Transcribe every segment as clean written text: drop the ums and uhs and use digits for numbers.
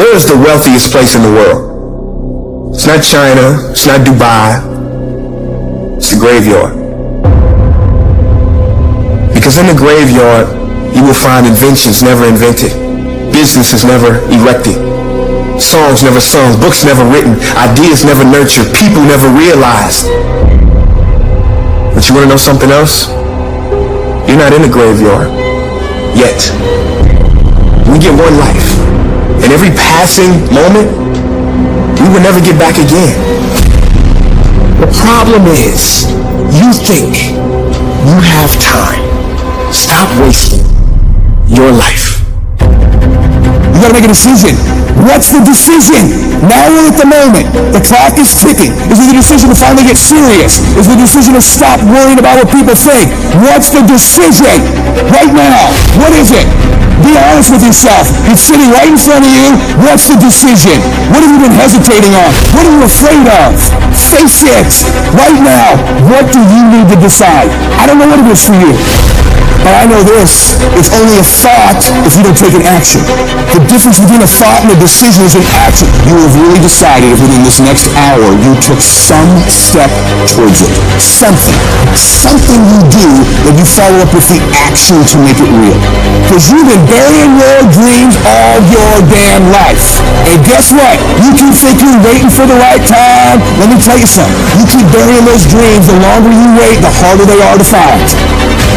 Where is the wealthiest place in the world? It's not China, it's not Dubai, it's the graveyard. Because in the graveyard, you will find inventions never invented, businesses never erected, songs never sung, books never written, ideas never nurtured, people never realized. But you want to know something else? You're not in the graveyard yet. We get one life, and every passing moment, we will never get back again. The problem is, you think you have time. Stop wasting your life. You gotta make a decision. What's the decision? Now we're at the moment. The clock is ticking. Is it the decision to finally get serious? Is it the decision to stop worrying about what people think? What's the decision? Right now, what is it? Be honest with yourself. It's sitting right in front of you. What's the decision? What have you been hesitating on? What are you afraid of? Face it. Right now, what do you need to decide? I don't know what it is for you. But I know this, it's only a thought if you don't take an action. The difference between a thought and a decision is an action. You have really decided if within this next hour you took some step towards it. Something. Something you do that you follow up with the action to make it real. Because you've been burying your dreams all your damn life. And guess what? You keep thinking you're waiting for the right time. Let me tell you something. You keep burying those dreams, the longer you wait, the harder they are to find.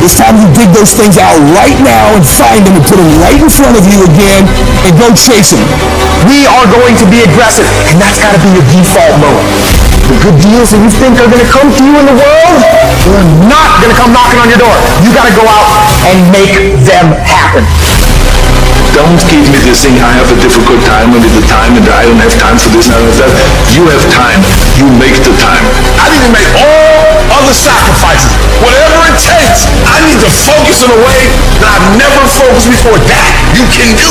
It's time you dig those things out right now and find them and put them right in front of you again and go chase them. We are going to be aggressive, and that's got to be your default mode. The good deals that you think are going to come to you in the world, they're not going to come knocking on your door. You got to go out and make them happen. Don't give me this thing, I have a difficult time with the time and I don't have time for this and that. You have time, you make the time. I need to make all other sacrifices, whatever it takes. I need to focus in a way that I've never focused before. That you can do.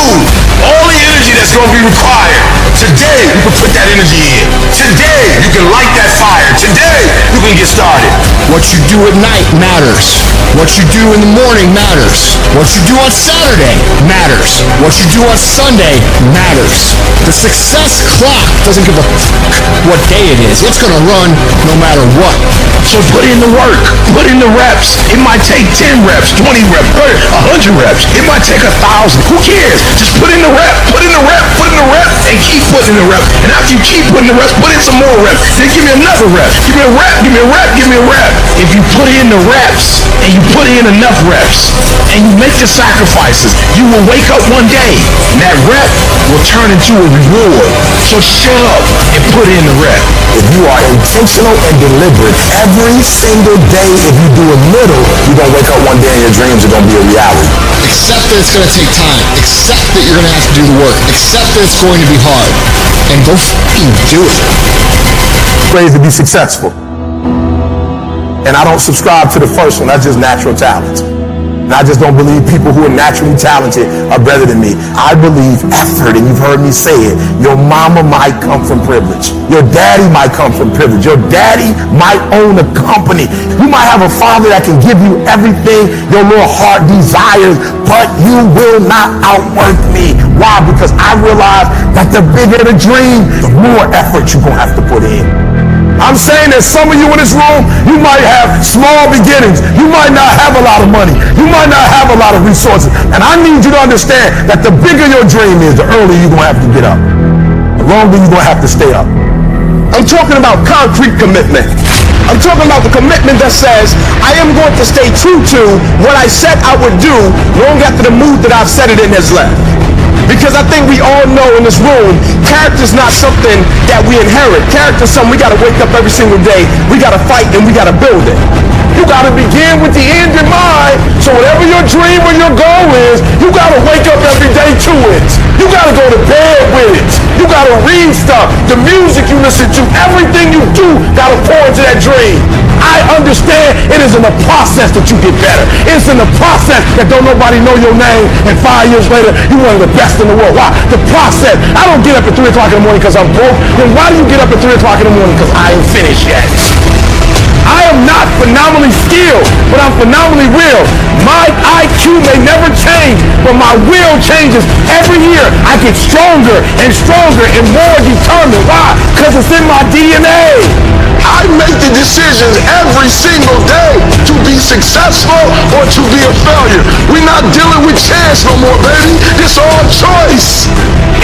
All the energy that's going to be required. Today, you can put that energy in. Today, you can light that fire. Today, you can get started. What you do at night matters. What you do in the morning matters. What you do on Saturday matters. What you do on Sunday matters. The success clock doesn't give a what day it is. It's going to run no matter what. So put in the work, put in the reps. It might take 10 reps, 20 reps, 100 reps. It might take 1,000. Who cares? Just put in the rep, put in the rep, put in the rep, and keep putting in the rep. And after you keep putting the reps, put in some more reps. Then give me another rep. Give me a rep, give me a rep, give me a rep. If you put in the reps and you put in enough reps and you make the sacrifices, you will wake up one day and that rep will turn into a reward. So shut up and put in the rep. If you are intentional and deliberate every single day, if you do a little, you're going to wake up one day and your dreams are going to be a reality. Accept that it's going to take time. Accept that you're going to have to do the work. Accept that it's going to be hard. And go f***ing do it. Ways to be successful. And I don't subscribe to the first one. That's just natural talent. And I just don't believe people who are naturally talented are better than me. I believe effort, and you've heard me say it. Your mama might come from privilege. Your daddy might come from privilege. Your daddy might own a company. You might have a father that can give you everything your little heart desires, but you will not outwork me. Why? Because I realize that the bigger the dream, the more effort you're going to have to put in. I'm saying that some of you in this room, you might have small beginnings. You might not have a lot of money. You might not have a lot of resources. And I need you to understand that the bigger your dream is, the earlier you're going to have to get up. The longer you're going to have to stay up. I'm talking about concrete commitment. I'm talking about the commitment that says, I am going to stay true to what I said I would do long after the mood that I've said it in has left. Because I think we all know in this room, character's not something that we inherit. Character's something we gotta wake up every single day, we gotta fight, and we gotta build it. You gotta begin with the end in mind, so whatever your dream or your goal is, you gotta wake up every day to it. You gotta go to bed with it. You gotta read stuff, the music you listen to, everything you do gotta pour into that dream. I understand it is in the process that you get better. It's in the process that don't nobody know your name, and 5 years later, you're one of the best in the world. Why? The process. I don't get up at 3 o'clock in the morning because I'm broke. Then why do you get up at 3 o'clock in the morning? Because I ain't finished yet. I am not phenomenally skilled, but I'm phenomenally real. My IQ may never change, but my will changes every year. I get stronger and stronger and more determined. Why? Because it's in my DNA. I make the decisions every single day to be successful or to be a failure. We're not dealing with chance no more, baby. It's all choice.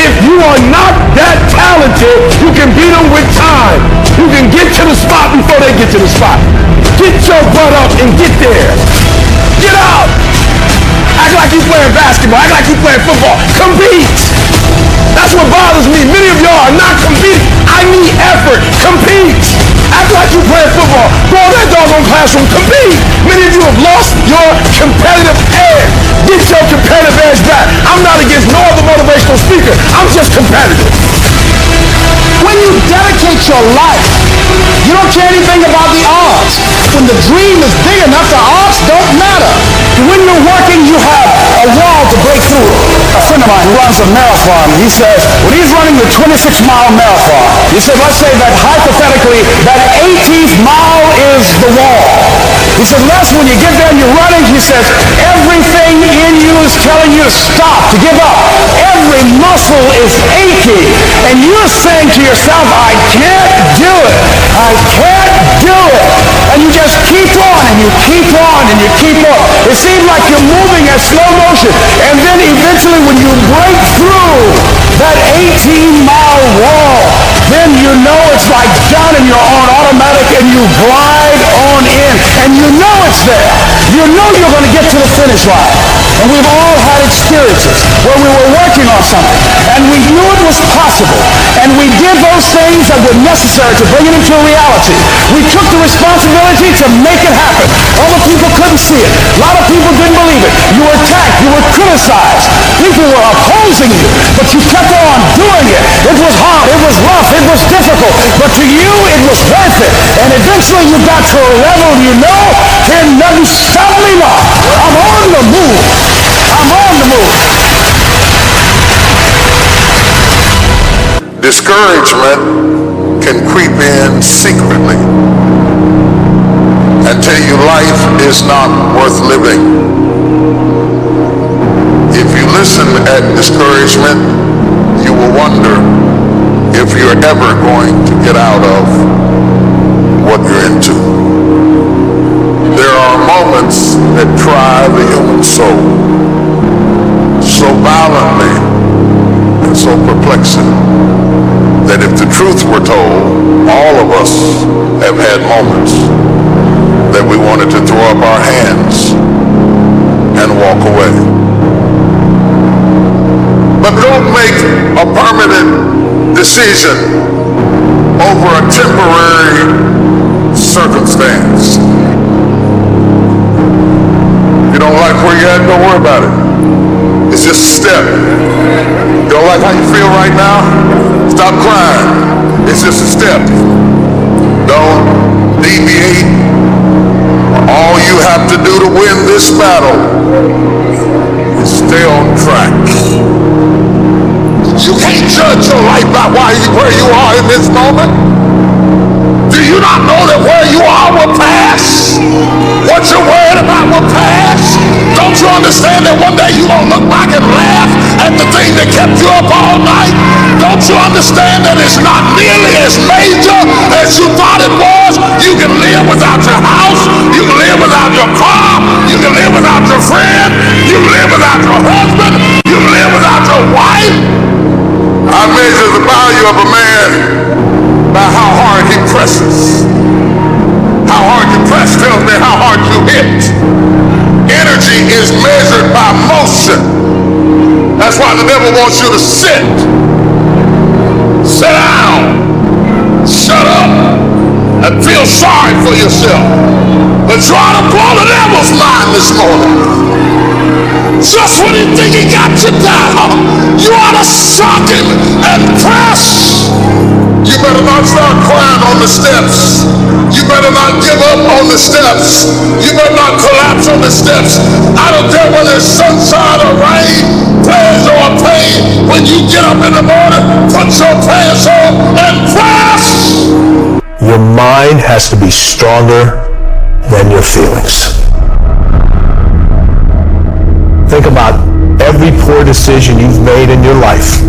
If you are not that talented, you can beat them with time. You can get to the spot before they get to the spot. Get your butt up and get there. Get out. Act like you playing basketball. Act like you playing football. Compete. That's what bothers me. Many of y'all are not competing. I need effort. Compete. Act like you playing football. Go in that doggone classroom. Compete. Many of you have lost your competitive edge. Get your competitive edge back. I'm not against no other motivational speaker. I'm just competitive. When you dedicate your life, you don't care anything about the odds. When the dream is big enough, the odds don't matter. When you're working, you have a wall to break through. A friend of mine who runs a marathon, he says, when he's running the 26-mile marathon, he said, let's say that hypothetically, that 18th mile is the wall. He said, Les, when you get there and you're running, he says, everything in you is telling you to stop, to give up. Every muscle is aching, and you're saying to yourself, I can't do it. I can't do it. And you just keep on, and you keep on, and you keep on. It seems like you're moving at slow motion, and then eventually when you break through that 18-mile wall, then you know it's like done and you're on automatic and you glide on in, and you know it's there. You know you're going to get to the finish line. And we've all had experiences where we were working on something and we knew it was possible, and we did those things that were necessary to bring it into reality. We took the responsibility to make it happen. Other people couldn't see it. A lot of people didn't believe it. You were attacked. You were criticized. People were opposing you, but you kept on doing it. It was hard. It was rough. It was difficult. But to you, it was worth it. And eventually you got to a level you know, can nothing stop me now. I'm on the move. I'm on the move. Discouragement can creep in secretly and tell you life is not worth living. If you listen at discouragement, you will wonder if you're ever going to get out of what you're into. There are moments that try the human soul so violently and so perplexing that if the truth were told, all of us have had moments that we wanted to throw up our hands and walk away. But don't make a permanent decision over a temporary circumstance. If you don't like where you're at, don't worry about it. It's just a step. You don't like how you feel right now? Stop crying. It's just a step. Don't deviate. All you have to do to win this battle is stay on track. You can't judge your life by where you are in this moment. Do you not know that where you are will pass? What you're worried about will pass? Don't you understand that one day you're going to look back and laugh at the thing that kept you up all night? Don't you understand that it's not nearly as major as you thought it was? You can live without your house. You can live without your car. You can live without your friend. You can live without your husband. You can live without your wife. I measure the value of a man by how hard he presses. How hard you press tells me how hard you hit. Energy is measured by motion. That's why the devil wants you to sit down, shut up, and feel sorry for yourself. But try to blow the devil's mind this morning. Just when you think he got you down, you ought to shock him and press. You better not start crying on the steps. You better not give up on the steps. You better not collapse on the steps. I don't care whether it's sunshine or rain, pleasure or pain. When you get up in the morning, put your pants on and press. Your mind has to be stronger than your feelings. Think about every poor decision you've made in your life.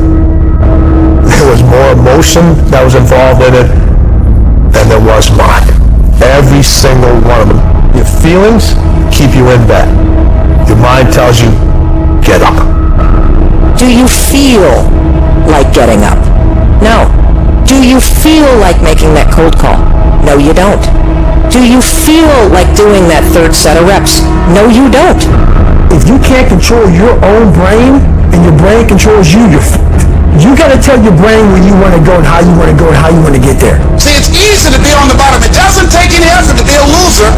There was more emotion that was involved in it than there was mind. Every single one of them. Your feelings keep you in bed. Your mind tells you, get up. Do you feel like getting up? No. Do you feel like making that cold call? No, you don't. Do you feel like doing that third set of reps? No, you don't. If you can't control your own brain and your brain controls you, you're f***ed. You gotta tell your brain where you wanna go and how you wanna go and how you wanna get there. See, it's easy to be on the bottom. It doesn't take any effort to be a loser.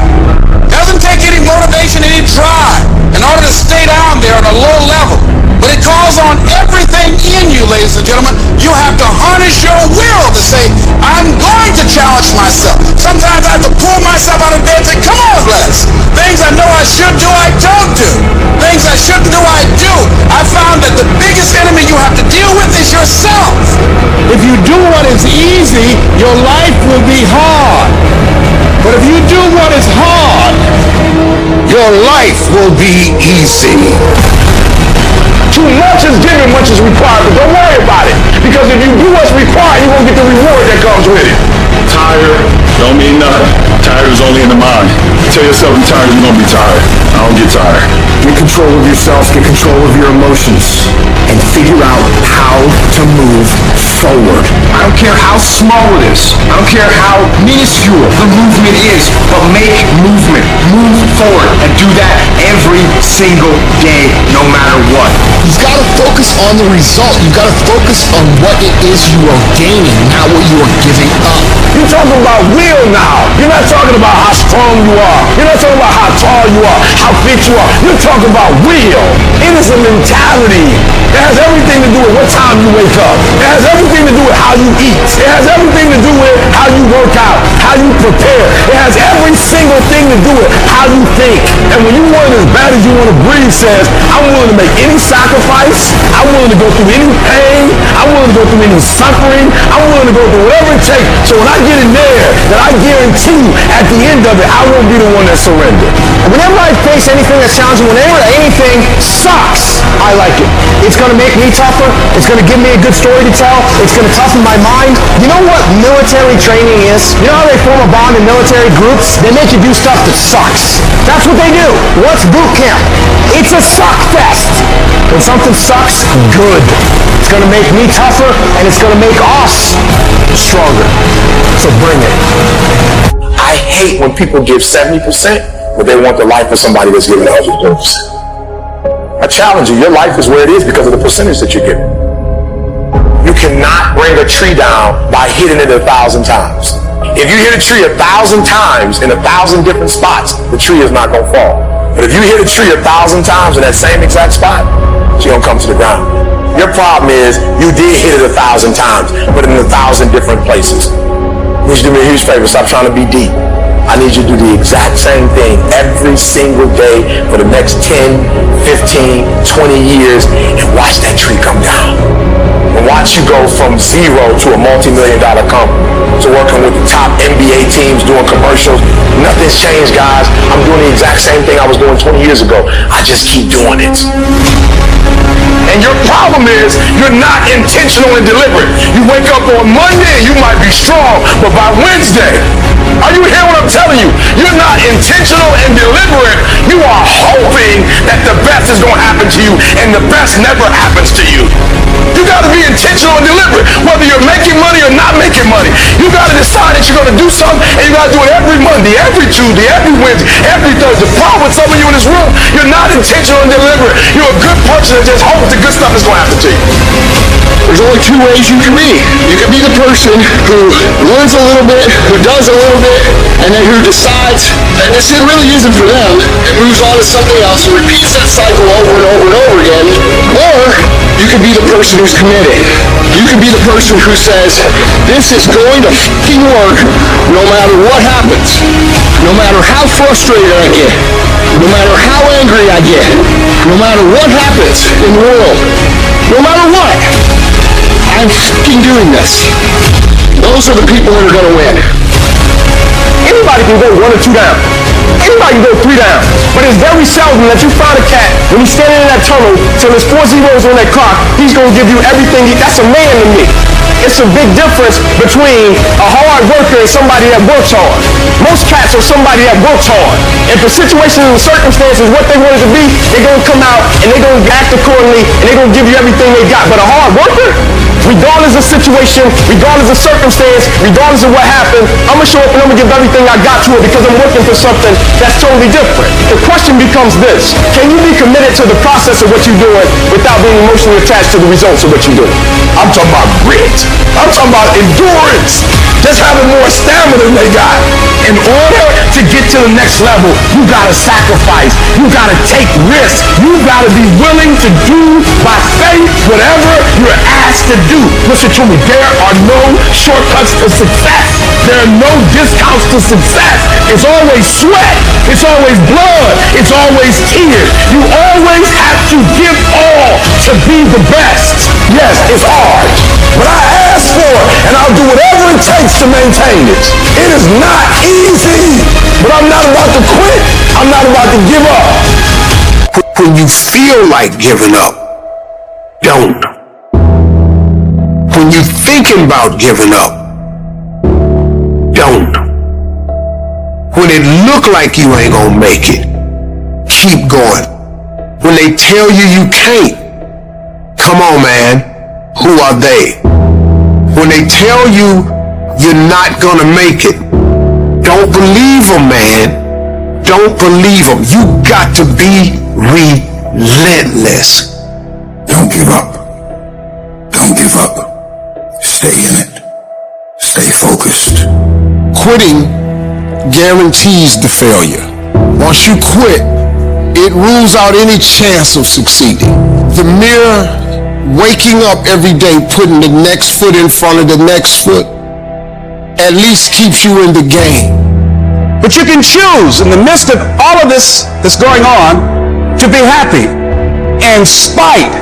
It doesn't take any motivation, any drive in order to stay down there on a low level. But it calls on everything in you, ladies and gentlemen. You have to harness your will to say, I'm going to challenge myself. Sometimes I have to pull myself out of bed and say, come on, Les. Things I know I should do, I don't do. Things I shouldn't do, I do. I found that the biggest enemy you have to deal with is yourself. If you do what is easy, your life will be hard. But if you do what is hard, your life will be easy. Too much is given, much is required, but don't worry about it. Because if you do what's required, you won't get the reward that comes with it. Tired don't mean nothing. Tired is only in the mind. Tell yourself you're tired, you're gonna be tired. I don't get tired. Get control of yourself, get control of your emotions, and figure out how to move forward. I don't care how small it is. I don't care how minuscule the movement is, but make movement. Move forward and do that every single day, no matter what. You've got to focus on the result. You've got to focus on what it is you are gaining, not what you are giving up. You're talking about will now. You're not talking about how strong you are. You're not talking about how tall you are, how fit you are. You're talking about will. It is a mentality. It has everything to do with what time you wake up. It has everything to do with how you eat. It has everything to do with how you work out, how you prepare. It has every single thing to do with how you think. And when you want it as bad as you want to breathe says, I'm willing to make any sacrifice. I'm willing to go through any pain. I'm willing to go through any suffering. I'm willing to go through whatever it takes. So when I get in there, that I guarantee you at the end of it, I won't be the one that surrendered. And whenever I face anything that's challenging, whenever anything sucks, I like it. It's gonna make me tougher. It's gonna give me a good story to tell. It's gonna toughen my mind. You know what military training is? You know how they form a bond in military groups? They make you do stuff that sucks. That's what they do. What's boot camp? It's a suck fest. When something sucks, good. It's gonna make me tougher, and it's gonna make us stronger. So bring it. I hate when people give 70%, but they want the life of somebody that's giving 100%. I challenge you, your life is where it is because of the percentage that you're giving. You cannot bring a tree down by hitting it 1,000 times. If you hit a tree 1,000 times in 1,000 different spots, the tree is not gonna fall. But if you hit a tree 1,000 times in that same exact spot, it's gonna come to the ground. Your problem is you did hit it 1,000 times, but in 1,000 different places. I need you to do me a huge favor. Stop trying to be deep. I need you to do the exact same thing every single day for the next 10, 15, 20 years and watch that tree come down. And watch you go from zero to a multi-million-dollar company, to working with the top NBA teams, doing commercials. Nothing's changed, guys. I'm doing the exact same thing I was doing 20 years ago. I just keep doing it. And your problem is you're not intentional and deliberate. You wake up on Monday and you might be strong, but by Wednesday, are you hearing what I'm telling you? You're not intentional and deliberate. You are hoping that the best is going to happen to you, and the best never happens to you. You got to be intentional and deliberate, whether you're making money or not making money. You got to decide that you're going to do something, and you got to do it every Monday, every Tuesday, every Wednesday, every Thursday. The problem with some of you in this room, you're not intentional and deliberate. You're a good person that just hopes the good stuff is going to happen to you. There's only two ways you can be. You can be the person who learns a little bit, who does a little bit, and then who decides that this really isn't for them, and moves on to something else and repeats that cycle over and over and over again. Or you can be the person who's committed. You can be the person who says, this is going to fucking work no matter what happens. No matter how frustrated I get. No matter how angry I get. No matter what happens in the world. No matter what. I'm fucking doing this. Those are the people that are going to win. anybody can go 1 or 2 down. Anybody can go 3 down. But it's very seldom that you find a cat, when he's standing in that tunnel, till there's 4 zeros on that clock, he's going to give you everything. That's a man to me. It's a big difference between a hard worker and somebody that works hard. Most cats are somebody that works hard. If the situation and the circumstances what they want it to be, they're going to come out and they're going to act accordingly and they're going to give you everything they got. But a hard worker, regardless of situation, regardless of circumstance, regardless of what happened, I'm going to show up and I'm going to give everything I got to it because I'm working for something that's totally different. The question becomes this: can you be committed to the process of what you're doing without being emotionally attached to the results of what you're doing? I'm talking about grit. I'm talking about endurance. Just having more stamina than they got. In order to get to the next level, you gotta sacrifice. You gotta take risks. You gotta be willing to do by faith whatever you're asked to do. Listen to me, there are no shortcuts to success. There are no discounts to success. It's always sweat. It's always blood. It's always tears. You always have to give all to be the best. Yes, it's hard, but I ask for it, and I'll do whatever it takes to maintain it. It is not easy, but I'm not about to quit. I'm not about to give up. When you feel like giving up, don't. When you're thinking about giving up, don't. When it look like you ain't gonna make it, keep going. When they tell you you can't, come on, man. Who are they? When they tell you you're not gonna make it, don't believe them, man. Don't believe them. You got to be relentless. Don't give up. Don't give up. Stay in it. Stay focused. Quitting guarantees the failure. Once you quit, it rules out any chance of succeeding. The mere waking up every day, putting the next foot in front of the next foot, at least keeps you in the game. But you can choose in the midst of all of this that's going on to be happy in spite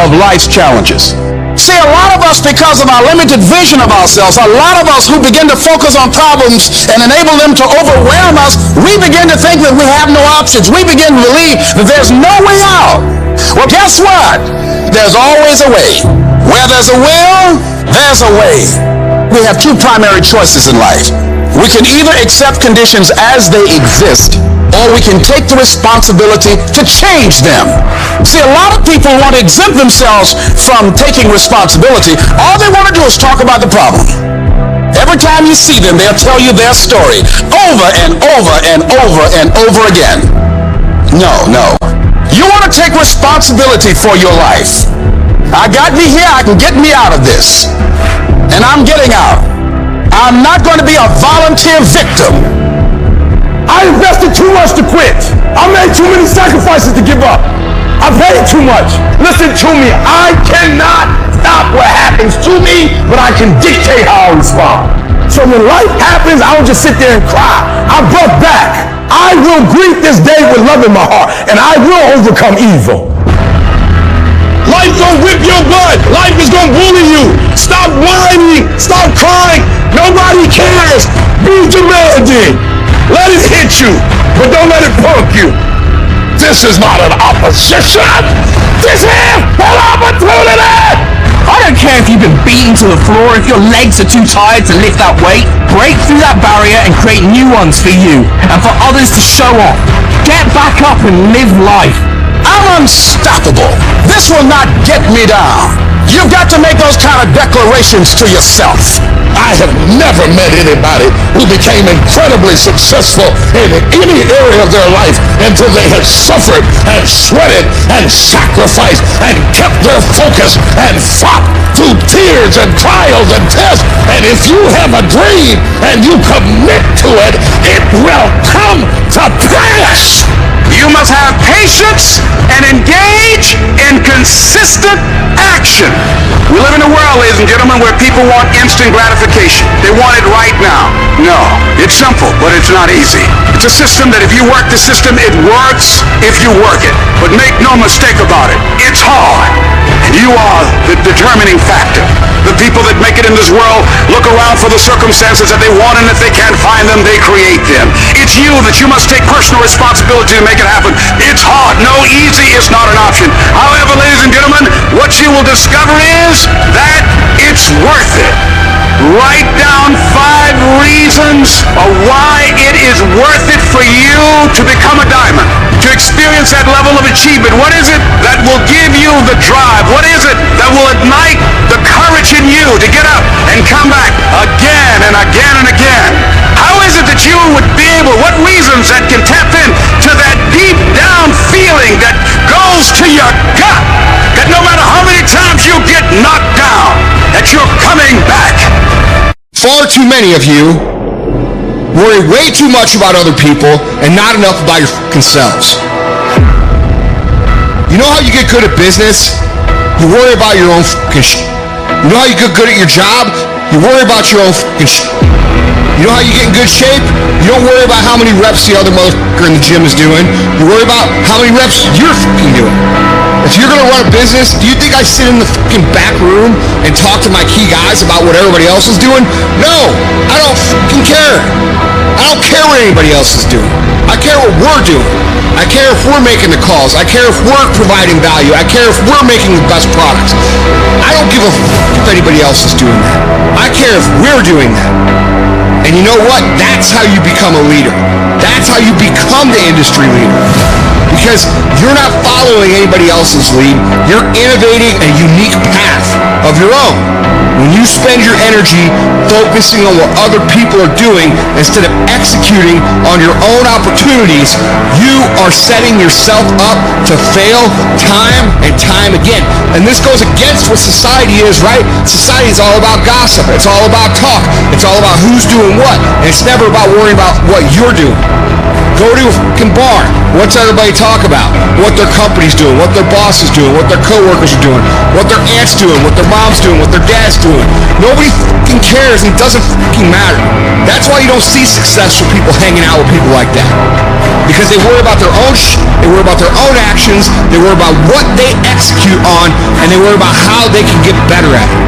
of life's challenges. See, a lot of us, because of our limited vision of ourselves, a lot of us who begin to focus on problems and enable them to overwhelm us, we begin to think that we have no options. We begin to believe that there's no way out. Well, guess what? There's always a way. Where there's a will, there's a way. We have 2 primary choices in life. We can either accept conditions as they exist, or we can take the responsibility to change them. See, a lot of people want to exempt themselves from taking responsibility. All they want to do is talk about the problem. Every time you see them, they'll tell you their story over and over and over and over again. No. You want to take responsibility for your life. I got me here, I can get me out of this. And I'm getting out. I'm not going to be a volunteer victim. I invested too much to quit. I made too many sacrifices to give up. I paid too much. Listen to me. I cannot stop what happens to me, but I can dictate how I respond. So when life happens, I don't just sit there and cry. I buck back. I will greet this day with love in my heart, and I will overcome evil. Life gonna whip your butt. Life is gonna bully you. Stop whining. Stop crying. Nobody cares. Be demanding. Let it hit you, but don't let it punk you. This is not an opposition. This is an opportunity. I don't care if you've been beaten to the floor, if your legs are too tired to lift that weight. Break through that barrier and create new ones for you and for others to show off. Get back up and live life. I'm unstoppable. This will not get me down. You've got to make those kind of declarations to yourself. I have never met anybody who became incredibly successful in any area of their life until they had suffered and sweated and sacrificed and kept their focus and fought through tears and trials and tests. And if you have a dream and you commit to it, it will come to pass. You must have patience and engage in consistent action. We live in a world, ladies and gentlemen, where people want instant gratification. They want it right now. No, it's simple, but it's not easy. It's a system that if you work the system, it works if you work it. But make no mistake about it, it's hard. And you are the determining factor. The people that make it in this world look around for the circumstances that they want, and if they can't find them, they create them. It's you that you must take personal responsibility to make it happen. It's hard. No, easy is not an option. However, ladies and gentlemen, what you will discover is that it's worth it. Write down 5 reasons why it is worth it for you to become a diamond, to experience that level of achievement. What is it that will give you the drive? What is it that will ignite the courage in you to get up and come back again and again and again? How is it that you would be able, what reasons that can tap in to that deep down feeling that goes to your gut, that no matter how many times you get knocked down, that you're coming back? Far too many of you worry way too much about other people and not enough about your fucking selves. You know how you get good at business? You worry about your own fucking shit. You know how you get good at your job? You worry about your own fucking shit. You know how you get in good shape? You don't worry about how many reps the other motherfucker in the gym is doing. You worry about how many reps you're fucking doing. If you're gonna run a business, do you think I sit in the fucking back room and talk to my key guys about what everybody else is doing? No, I don't fucking care. I don't care what anybody else is doing. I care what we're doing. I care if we're making the calls. I care if we're providing value. I care if we're making the best products. I don't give a fuck if anybody else is doing that. I care if we're doing that. And you know what? That's how you become a leader. That's how you become the industry leader. Because you're not following anybody else's lead. You're innovating a unique path of your own. When you spend your energy focusing on what other people are doing instead of executing on your own opportunities, you are setting yourself up to fail time and time again. And this goes against what society is, right? Society is all about gossip. It's all about talk. It's all about who's doing what. And it's never about worrying about what you're doing. Go to a fucking bar. What's everybody talk about? What their company's doing, what their boss is doing, what their coworkers are doing, what their aunt's doing, what their mom's doing, what their dad's doing. Nobody fucking cares, and it doesn't fucking matter. That's why you don't see successful people hanging out with people like that. Because they worry about their own shit, they worry about their own actions, they worry about what they execute on, and they worry about how they can get better at it.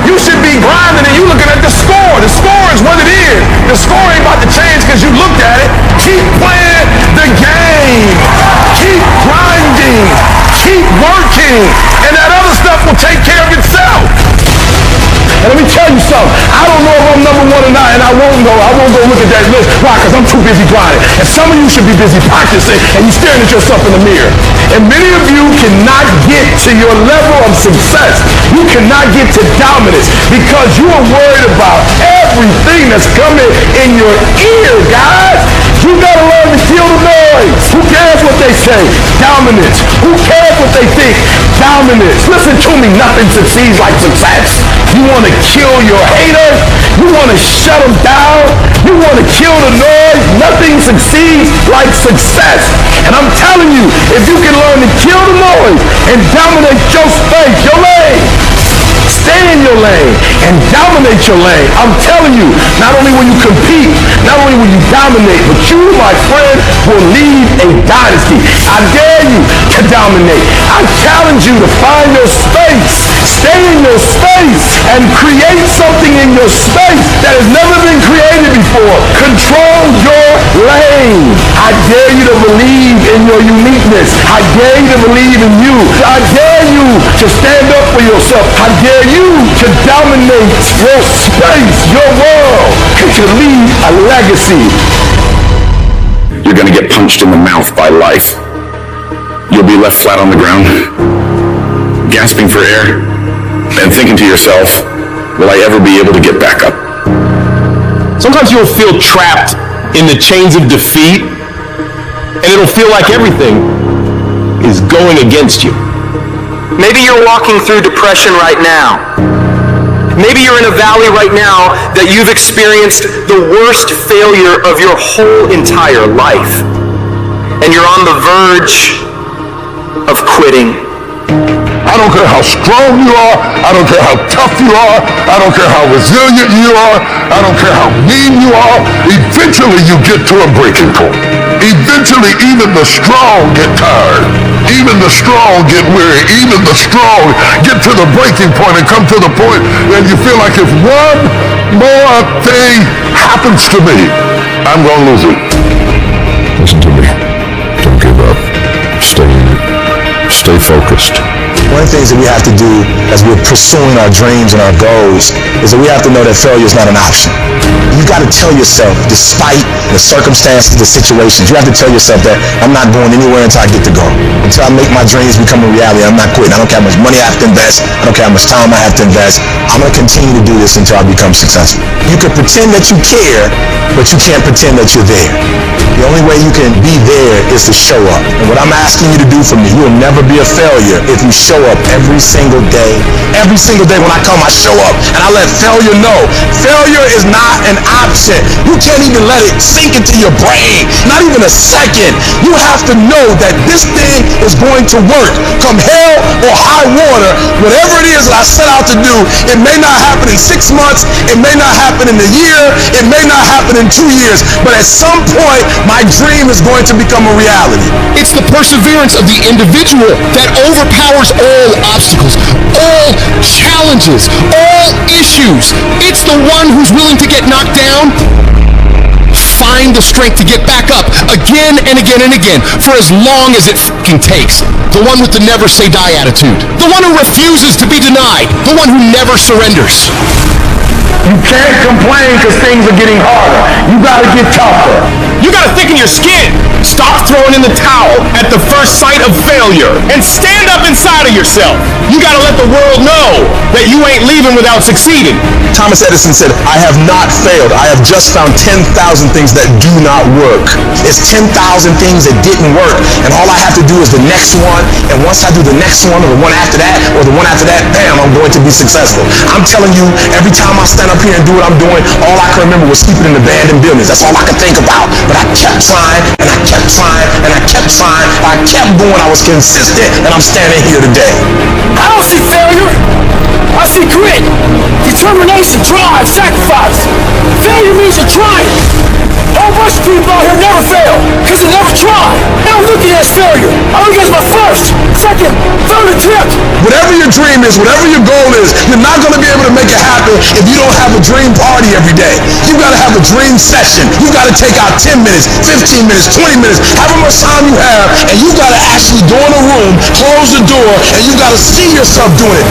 You should be grinding and you looking at the score. The score is what it is. The score ain't about to change because you looked at it. Keep playing the game. Keep grinding. Keep working. And that other stuff will take care of itself. And let me tell you something. I don't know if I'm number 1 or not, and I won't go look at that list. Why? Because I'm too busy grinding. And some of you should be busy practicing, and you're staring at yourself in the mirror. And many of you cannot get to your level of success. You cannot get to dominance because you are worried about everything that's coming in your ear, guys. You gotta learn to kill the noise. Who cares what they say? Dominance. Who cares what they think? Dominance. Listen to me, nothing succeeds like success. You want to kill your haters. You want to shut them down. You want to kill the noise. Nothing succeeds like success. And I'm telling you, if you can learn to kill the noise and dominate your space, your lane, stay in your lane and dominate your lane. I'm telling you, not only will you compete, not only will you dominate, but you, my friend, will lead a dynasty. I dare you to dominate. I challenge you to find your space. Stay in your space and create something in your space that has never been created before. Control your lane. I dare you to believe in your uniqueness. I dare you to believe in you. I dare you to stand up for yourself. I dare you to dominate your space, your world, and to leave a legacy. You're going to get punched in the mouth by life. You'll be left flat on the ground, gasping for air, and thinking to yourself, will I ever be able to get back up? Sometimes you'll feel trapped in the chains of defeat, and it'll feel like everything is going against you. Maybe you're walking through depression right now. Maybe you're in a valley right now that you've experienced the worst failure of your whole entire life. And you're on the verge of quitting. I don't care how strong you are. I don't care how tough you are. I don't care how resilient you are. I don't care how mean you are. Eventually you get to a breaking point. Eventually even the strong get tired. Even the strong get weary. Even the strong get to the breaking point and come to the point that you feel like if one more thing happens to me, I'm going to lose it. Listen to me. Don't give up. Stay in it. Stay focused. One of the things that we have to do as we're pursuing our dreams and our goals is that we have to know that failure is not an option. You got to tell yourself, despite the circumstances, the situations, you have to tell yourself that I'm not going anywhere until I get to go. Until I make my dreams become a reality, I'm not quitting. I don't care how much money I have to invest. I don't care how much time I have to invest. I'm going to continue to do this until I become successful. You can pretend that you care, but you can't pretend that you're there. The only way you can be there is to show up. And what I'm asking you to do for me, you will never be a failure if you show up every single day. Every single day when I come, I show up and I let failure know. Failure is not an option. You can't even let it sink into your brain. Not even a second. You have to know that this thing is going to work. Come hell or high water, whatever it is that I set out to do, it may not happen in 6 months, it may not happen in a year, it may not happen in 2 years, but at some point, my dream is going to become a reality. It's the perseverance of the individual that overpowers all obstacles, all challenges, all issues. It's the one who's willing to get knocked down, find the strength to get back up again and again and again for as long as it fucking takes. The one with the never say die attitude. The one who refuses to be denied. The one who never surrenders. You can't complain because things are getting harder. You got to get tougher. You gotta thicken your skin. Stop throwing in the towel at the first sight of failure and stand up inside of yourself. You gotta let the world know that you ain't leaving without succeeding. Thomas Edison said, I have not failed. I have just found 10,000 things that do not work. It's 10,000 things that didn't work. And all I have to do is the next one. And once I do the next one or the one after that or the one after that, bam, I'm going to be successful. I'm telling you, every time I stand up here and do what I'm doing, all I can remember was sleeping in abandoned buildings. That's all I could think about. But I kept trying, and I kept trying, and I kept trying. I kept going. I was consistent, and I'm standing here today. I don't see failure. I see grit, determination, drive, sacrifice. Failure means you're trying. A whole bunch of people out here never fail because they never try. They don't look at it as failure. I look at it as my first, second, third attempt. Whatever your dream is, whatever your goal is, you're not going to be able to make it happen if you don't have a dream party every day. You got to have a dream session. You got to take out 10 minutes, 15 minutes, 20 minutes, however much time you have, and you got to actually go in a room, close the door, and you got to see yourself doing it.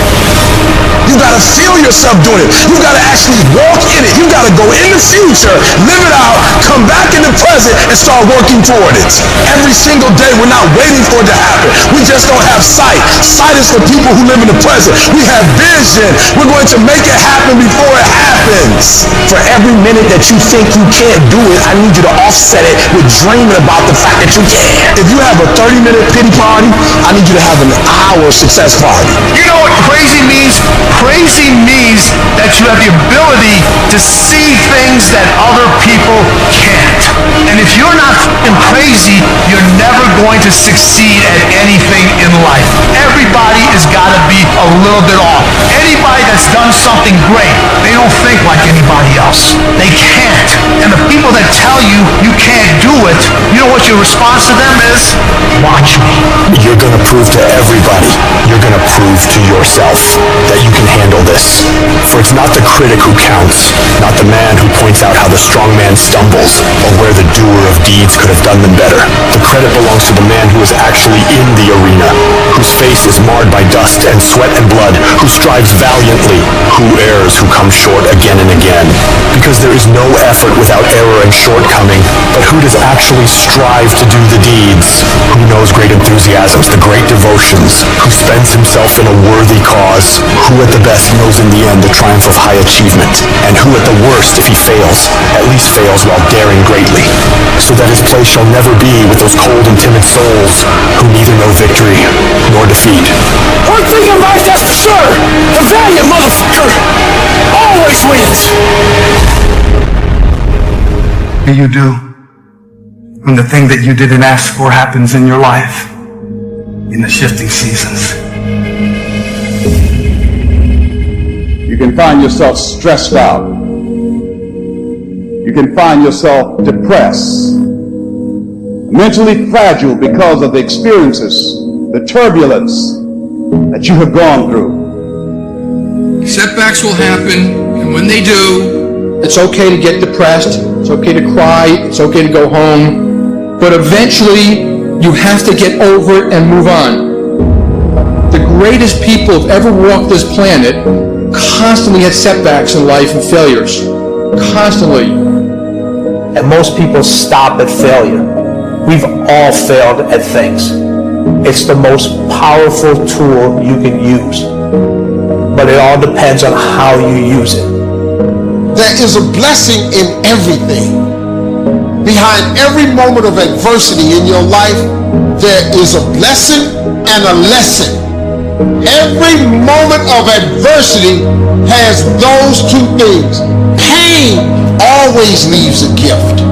You gotta feel yourself doing it. You gotta actually walk in it. You gotta go in the future, live it out, come back in the present, and start working toward it. Every single day, we're not waiting for it to happen. We just don't have sight. Sight is for people who live in the present. We have vision. We're going to make it happen before it happens. For every minute that you think you can't do it, I need you to offset it with dreaming about the fact that you can. If you have a 30-minute pity party, I need you to have an hour success party. You know what crazy means? Crazy means that you have the ability to see things that other people can't. And if you're not fucking crazy, you're never going to succeed at anything in life. Everybody has got to be a little bit off. Anybody that's done something great, they don't think like anybody else. They can't. And the people that tell you you can't do it, you know what your response to them is? Watch me. You're gonna prove to everybody, you're gonna prove to yourself that you can handle this. For it's not the critic who counts, not the man who points out how the strong man stumbles, or where the doer of deeds could have done them better. The credit belongs to the man who is actually in the arena, whose face is marred by dust and sweat and blood, who strives valiantly, who errs, who comes short again and again. Because there is no effort without error and shortcoming, but who does actually strive to do the deeds, who knows great enthusiasms, the great devotions, who spends himself in a worthy cause, who at the best knows in the end the triumph of high achievement, and who at the worst, if he fails, at least fails while daring greatly, so that his place shall never be with those cold and timid souls who neither know victory nor defeat. One thing in life that's for sure, the valiant motherfucker always wins. What do you do when the thing that you didn't ask for happens in your life in the shifting seasons? You can find yourself stressed out. You can find yourself depressed, mentally fragile because of the experiences, the turbulence that you have gone through. Setbacks will happen, and when they do, It's okay to get depressed. It's okay to cry. It's okay to go home. But eventually, you have to get over it and move on. The greatest people who've ever walked this planet constantly had setbacks in life and failures. Constantly. And most people stop at failure. We've all failed at things. It's the most powerful tool you can use. But it all depends on how you use it. There is a blessing in everything. Behind every moment of adversity in your life, there is a blessing and a lesson. Every moment of adversity has those two things. Pain always leaves a gift.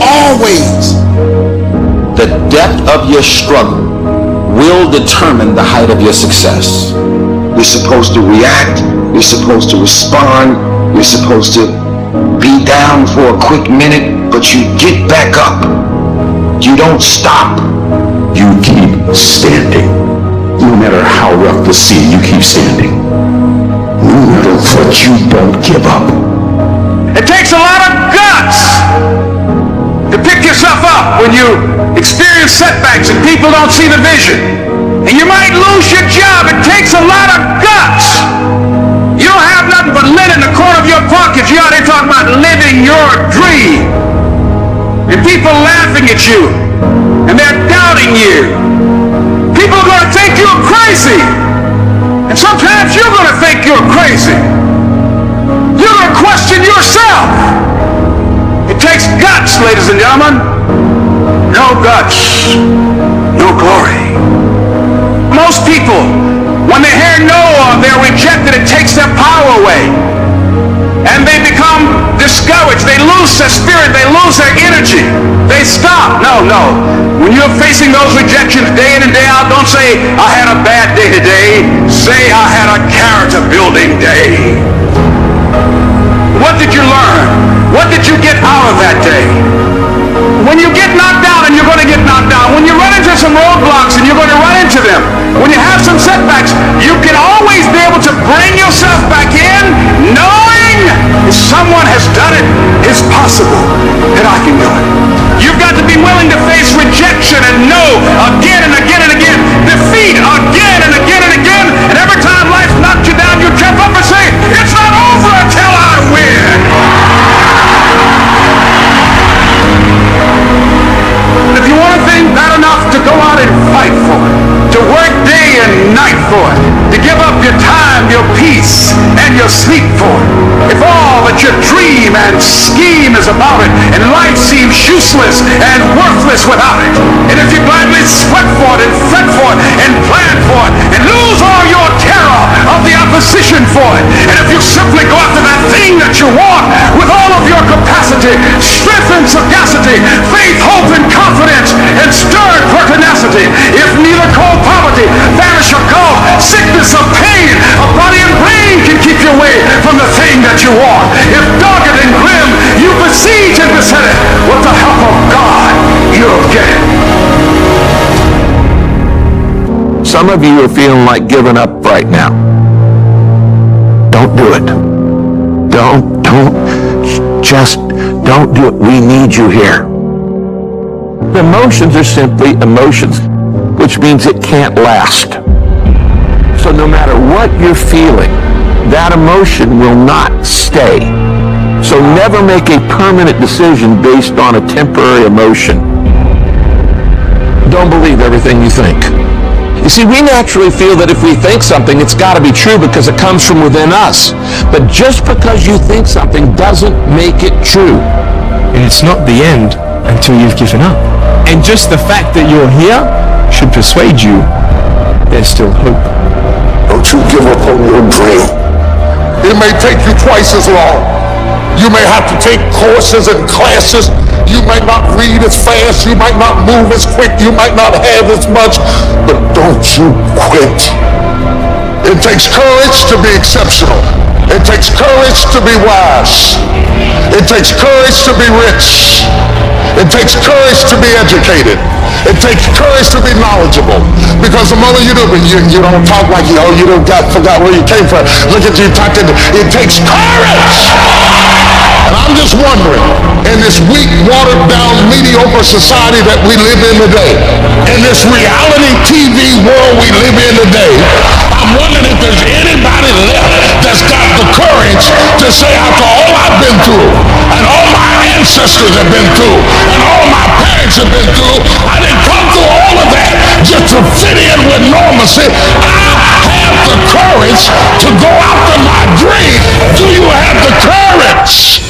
Always. The depth of your struggle will determine the height of your success. You're supposed to react. You're supposed to respond. You're supposed to be down for a quick minute, but you get back up. You don't stop. You keep standing. No matter how rough the sea, you keep standing. No matter what, you don't give up. It takes a lot of guts to pick yourself up when you experience setbacks and people don't see the vision. And you might lose your job. It takes a lot of guts. You don't have nothing but lint in the corner of your pocket. You're out there talking about living your dream. And people laughing at you. And they're doubting you. People are going to think you're crazy. And sometimes you're going to think you're crazy. You're going to question yourself. It takes guts, ladies and gentlemen. No guts, no glory. Most people, when they hear no or they're rejected, it takes their power away. And they become discouraged. They lose their spirit. They lose their energy. They stop. No. When you're facing those rejections day in and day out, don't say, I had a bad day today. Say, I had a character building day. What did you learn? What did you get out of that day? When you get knocked down, and you're going to get knocked down, when you run into some roadblocks, and you're going to run into them, when you have some setbacks, you can always be able to bring yourself back in, knowing if someone has done it, it's possible that I can do it. You've got to be willing to face rejection and no again and again and again, defeat again and again and again, and every time life knocks you down, you jump up and say, it's not over until I win. If you want a thing bad enough to go out and fight for it, to work day and night for it, to give up your time, your peace, and your sleep for it, if all that you dream and scheme is about it, and life seems useless and worthless without it, and if you gladly sweat for it and fret for it and plan for it, and lose all your terror of the opposition for it, and if you simply go after that thing that you want with all of your capacity, strength and sagacity, faith, hope, and confidence, and stern pertinacity, if neither cold poverty, famine or cold, sickness or pain, or body and brain can keep you away from the thing that you want, if dogged and grim you besiege and beset it, with the help of God, you'll get it. Some of you are feeling like giving up right now. Don't do it. Don't do it. We need you here. Emotions are simply emotions, which means it can't last. So no matter what you're feeling, that emotion will not stay. So never make a permanent decision based on a temporary emotion. Don't believe everything you think. You see, we naturally feel that if we think something, it's got to be true because it comes from within us. But just because you think something doesn't make it true. And it's not the end until you've given up. And just the fact that you're here should persuade you there's still hope. Don't you give up on your dream. It may take you twice as long. You may have to take courses and classes. You might not read as fast. You might not move as quick. You might not have as much. But don't you quit. It takes courage to be exceptional. It takes courage to be wise. It takes courage to be rich. It takes courage to be educated. It takes courage to be knowledgeable. Because the moment you do, you don't talk like you forgot where you came from. Look at you talking. It takes courage. I'm just wondering, in this weak, watered-down, mediocre society that we live in today, in this reality TV world we live in today, I'm wondering if there's anybody left that's got the courage to say, after all I've been through, and all my ancestors have been through, and all my parents have been through, I didn't come through all of that just to fit in with normalcy. I have the courage to go after my dream. Do you have the courage?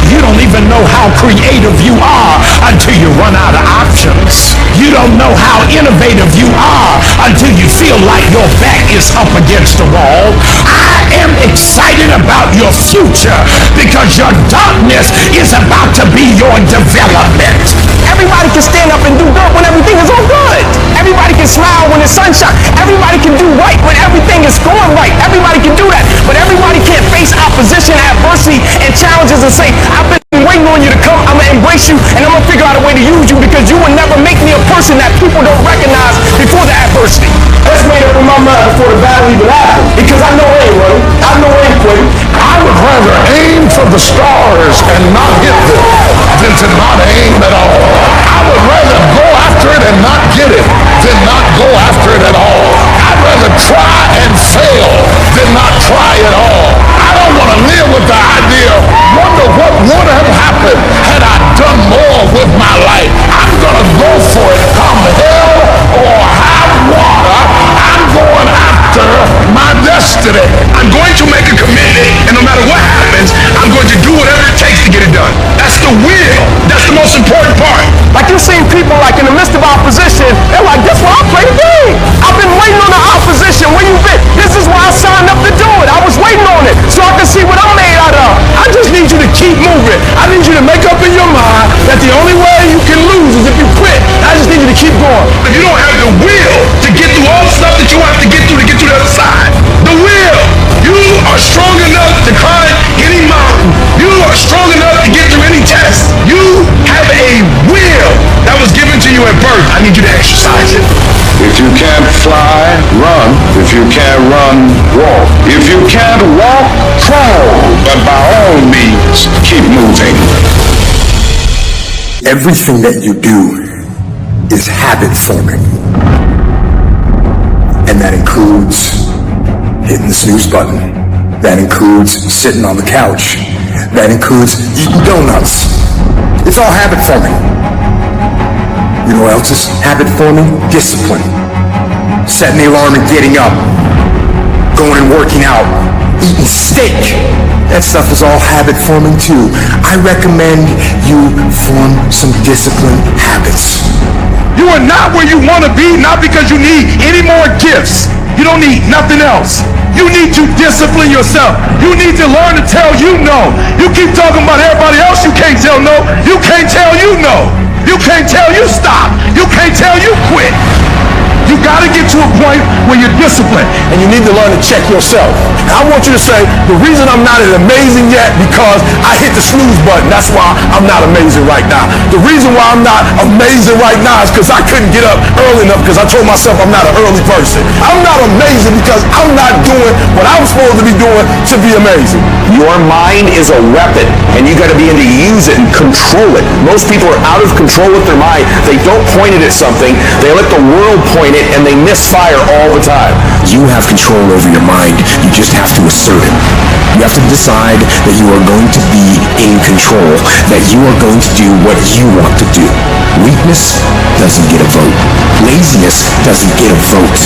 You don't even know how creative you are until you run out of options. You don't know how innovative you are until you feel like your back is up against the wall. I am excited about your future because your darkness is about to be your development. Everybody can stand up and do good when everything is all good. Everybody can smile when the sun shines. Everybody can do right when everything is going right. Everybody can do that. But everybody can't face opposition, adversity, and challenges and say, I've been waiting on you to come. I'm going to embrace you, and I'm going to figure out a way to use you because you will never make me a person that people don't recognize before the adversity. That's made up in my mind before the battle even happened. Because I know I ain't running. I know I ain't quitting. I would rather aim for the stars and not hit them than to not aim at all. I would rather go after it and not get it than not go after it at all. I'd rather try and fail than not try at all. I don't want to live with the idea, wonder what would have happened had I done more with my life. I'm going to go for it, come hell or high water. I'm going after my destiny. I'm going to make a commitment, and no matter what happens, I'm going to do whatever it takes to get it done. That's the will. That's the most important part. Like you've seen people like in the midst of opposition, they're like, that's why I play the game. I've been waiting on the opposition. Where you been? This is why I signed up to do it. I was waiting on it so I can see what I'm made out of. I just need you to keep moving. I need you to make up in your mind that the only way you can lose is if you quit. I just need you to keep going. If you don't have the will to get through all the stuff that you have to get through to the other side, the will, you are strong enough to climb any mountain. You are strong enough to get through any test. You have a will that was given to you at birth. I need you to exercise it. If you can't fly, run. If you can't run, walk. If you can't walk, crawl. But by all means, keep moving. Everything that you do is habit forming. And that includes hitting the snooze button. That includes sitting on the couch. That includes eating donuts. It's all habit forming. You know what else is habit forming? Discipline. Setting the alarm and getting up. Going and working out. Eating steak. That stuff is all habit forming too. I recommend you form some discipline habits. You are not where you want to be, not because you need any more gifts. You don't need nothing else. You need to discipline yourself. You need to learn to tell you no. You keep talking about everybody else you can't tell no. You can't tell you no. You can't tell you stop. You can't tell you quit. You got to get to a point where you're disciplined, and you need to learn to check yourself. I want you to say, the reason I'm not as amazing yet because I hit the snooze button. That's why I'm not amazing right now. The reason why I'm not amazing right now is because I couldn't get up early enough because I told myself I'm not an early person. I'm not amazing because I'm not doing what I'm supposed to be doing to be amazing. Your mind is a weapon, and you got to be able to use it and control it. Most people are out of control with their mind. They don't point it at something. They let the world point it, and they misfire all the time. You have control over your mind. You just have to assert it. You have to decide that you are going to be in control, that you are going to do what you want to do. Weakness doesn't get a vote. Laziness doesn't get a vote.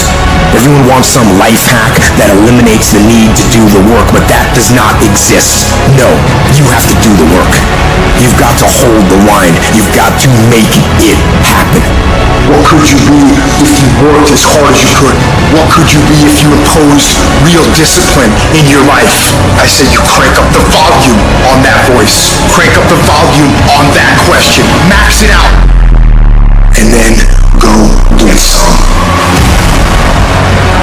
Everyone wants some life hack that eliminates the need to do the work, but that does not exist. No, you have to do the work. You've got to hold the line. You've got to make it happen. What could you be if you worked as hard as you could? What could you be if you imposed real discipline in your life? I said you crank up the volume on that voice. Crank up the volume on that question. Max it out. And then go get some.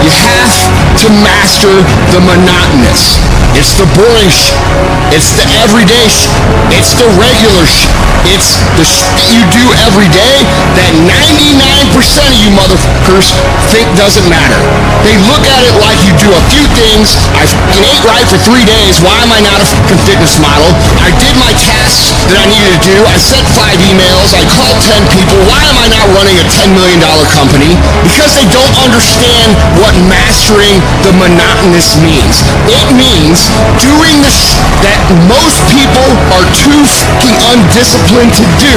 You have to master the monotonous. It's It's the boring It's the everyday It's the regular It's the that you do every day that 99% of you motherfuckers think doesn't matter. They look at it like you do a few things. I ate right for 3 days. Why am I not a fucking fitness model? I did my tasks that I needed to do. I sent 5 emails. I called 10 people. Why am I not running a $10 million company? Because they don't understand what mastering the monotonous means. It means doing the that most people are too fucking undisciplined to do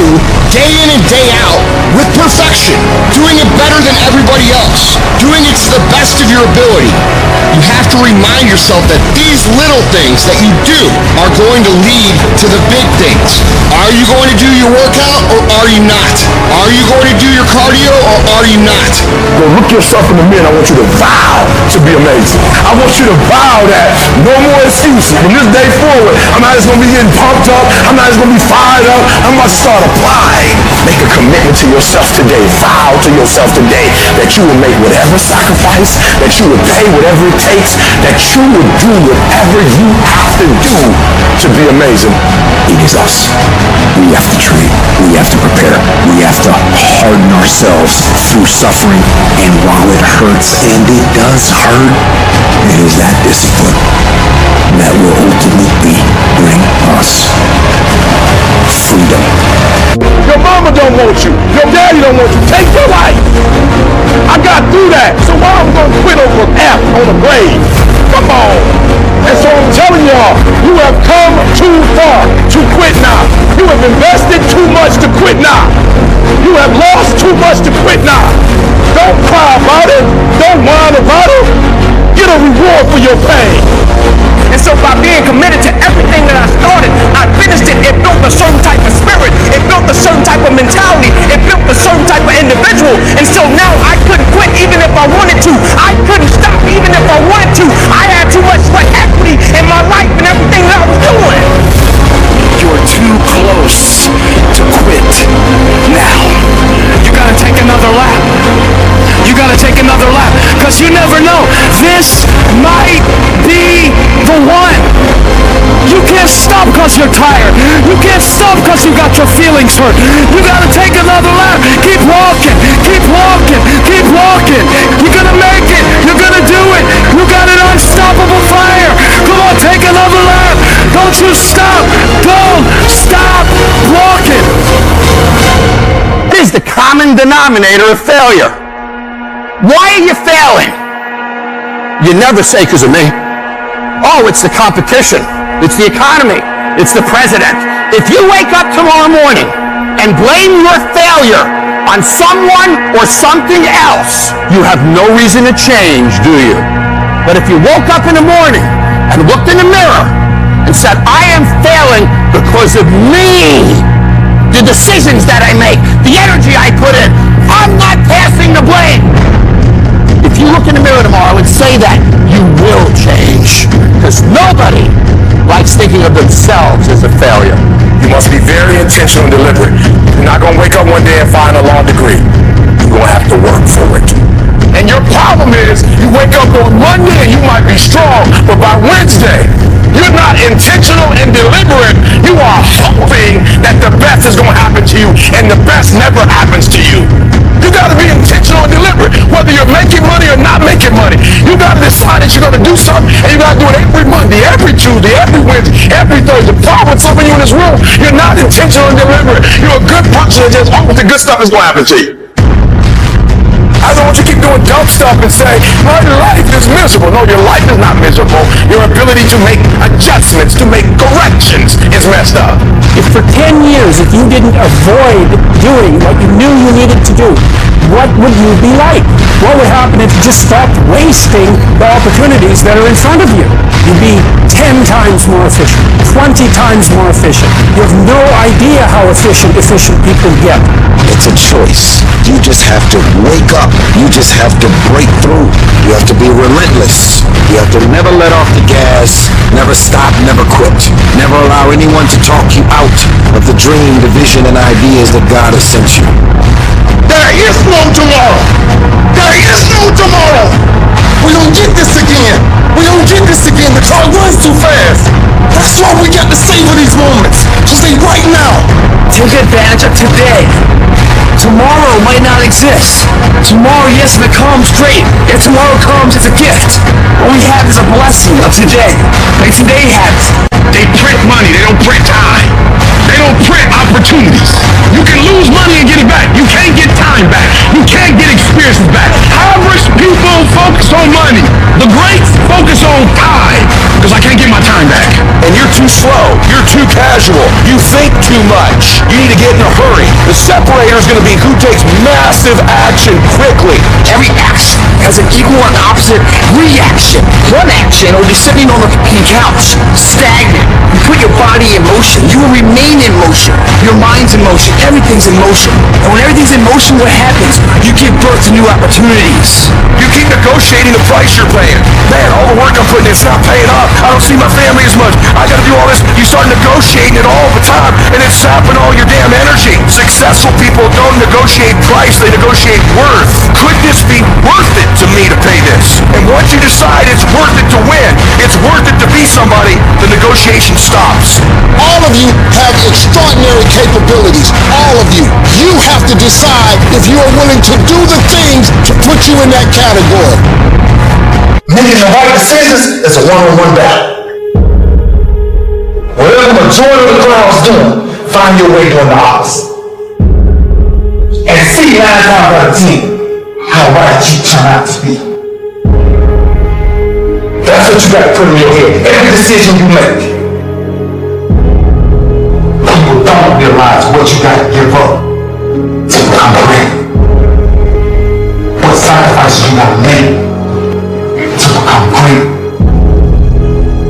day in and day out with perfection. Doing it better than everybody else. Doing it to the best of your ability. You have to remind yourself that these little things that you do are going to lead to the big things. Are you going to do your workout or are you not? Are you going to do your cardio or are you not? Well, look yourself in the mirror. I want you to vow to be amazing. I want you to vow that no more excuses. From this day forward, I'm not just going to be getting pumped up. I'm not just going to be fired up. I'm about to start applying. Make a commitment to yourself today. Vow to yourself today that you will make whatever sacrifice, that you would pay whatever it takes, that you would do whatever you have to do to be amazing. It is us. We have to train. We have to prepare. We have to harden ourselves through suffering. And while it hurts, and it does hurt, it is that discipline that will ultimately bring us freedom. Your mama don't want you. Your daddy don't want you. Take your life. I got through that. So why I'm going to quit over an F on a grade? Come on. And so I'm telling y'all, you have come too far to quit now. You have invested too much to quit now. You have lost too much to quit now. Don't cry about it. Don't whine about it. Get a reward for your pain. And so by being committed to everything that I started, I finished it. It built a certain type of spirit. It built a certain type of mentality. It built a certain type of individual. And so now I couldn't quit even if I wanted to. I couldn't stop even if I wanted to. I had too much sweat equity in my life and everything that I was doing. You're too close to quit now. You gotta take another lap. You gotta take another lap. Cause you never know. This might be the one. You can't stop cause you're tired. You can't stop cause you got your feelings hurt. You gotta take another lap. Keep walking. Keep walking. Keep walking. You're gonna make it. You're gonna do it. You got an unstoppable fire. Come on, take another lap. Don't you stop. Don't stop walking. What is the common denominator of failure? Why are you failing? You never say because of me. Oh, it's the competition. It's the economy. It's the president. If you wake up tomorrow morning and blame your failure on someone or something else, you have no reason to change, do you? But if you woke up in the morning and looked in the mirror and said, I am failing because of me, the decisions that I make, the energy I put in, I'm not passing the blame. If you look in the mirror tomorrow and say that, you will change. Because nobody likes thinking of themselves as a failure. You must be very intentional and deliberate. You're not going to wake up one day and find a law degree. You're going to have to work for it. And your problem is, you wake up on Monday and you might be strong, but by Wednesday, you're not intentional and deliberate. You are hoping that the best is going to happen to you, and the best never happens to you. You got to be intentional and deliberate, whether you're making money or not making money. You got to decide that you're going to do something, and you got to do it every Monday, every Tuesday, every Wednesday, every Thursday. The problem with some of you in this room, you're not intentional and deliberate. You're a good person that just hopes the good stuff is going to happen to you. I don't want you to keep doing dumb stuff and say, my life is miserable. No, your life is not miserable. Your ability to make adjustments, to make corrections is messed up. If for 10 years, if you didn't avoid doing what you knew you needed to do, what would you be like? What would happen if you just stopped wasting the opportunities that are in front of you? You'd be 10 times more efficient, 20 times more efficient. You have no idea how efficient people get. It's a choice. You just have to wake up. You just have to break through. You have to be relentless. You have to never let off the gas, never stop, never quit. Never allow anyone to talk you out of the dream, the vision, and ideas that God has sent you. There is no tomorrow. There is no tomorrow. We don't get this again. We don't get this again. The car runs too fast. That's why we got to savor these moments. Just say right now. Take advantage of today. Tomorrow might not exist. Tomorrow, yes, if it comes, great. If tomorrow comes, it's a gift. What we have is a blessing of today. Like today has. They print money, they don't print time. They don't print opportunities. You can lose money and get it back. You can't get time back. You can't get experiences back. Average people focus on money. The greats focus on time. Because I can't get my time back. And you're too slow. You're too casual. You think too much. You need to get in a hurry. The separator is going to be who takes massive action quickly. Every action has an equal and opposite reaction. One action will be sitting on the couch, stagnant. You put your body in motion. You will remain in motion. Your mind's in motion. Everything's in motion. And when everything's in motion, what happens? You give birth to new opportunities. You keep negotiating the price you're paying. Man, all the work I'm putting in, it's not paying off. I don't see my family as much. I got to do all this. You start negotiating it all the time, and it's sapping all your damn energy. Successful people don't negotiate price, they negotiate worth. Could this be worth it to me to pay this? And once you decide it's worth it to win, it's worth it to be somebody, the negotiation stops. All of you have extraordinary capabilities. All of you. You have to decide if you are willing to do the things to put you in that category. Making the right decisions is a one-on-one battle. Whatever the majority of the crowd's doing, find your way doing the opposite. And see 9 times out of 10 how right you turn out to be. That's what you got to put in your head. Every decision you make. People don't realize what you got to give up to become great. What sacrifices you got to make to become great.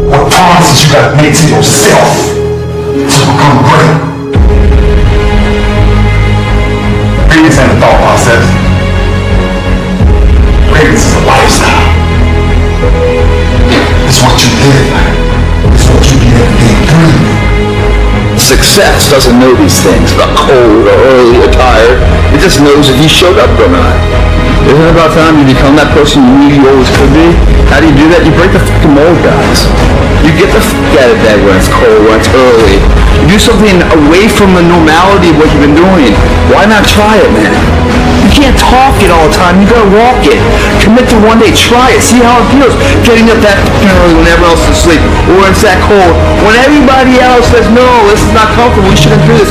What promises you got to make to yourself to become great. Greatness ain't a thought process. Greatness is a lifestyle. It's what you live. It's what you get every day breathe. Success doesn't know these things about cold or early or tired. It just knows if you showed up or not. Isn't it about time you become that person you knew you always could be? How do you do that? You break the fucking mold, guys. You get the fuck out of bed when it's cold, when it's early. You do something away from the normality of what you've been doing. Why not try it, man? You can't talk it all the time. You gotta walk it. Commit to one day. Try it. See how it feels. Getting up that fucking early when everyone else is asleep. Or when it's that cold. When everybody else says, no, this is not comfortable. We shouldn't do this.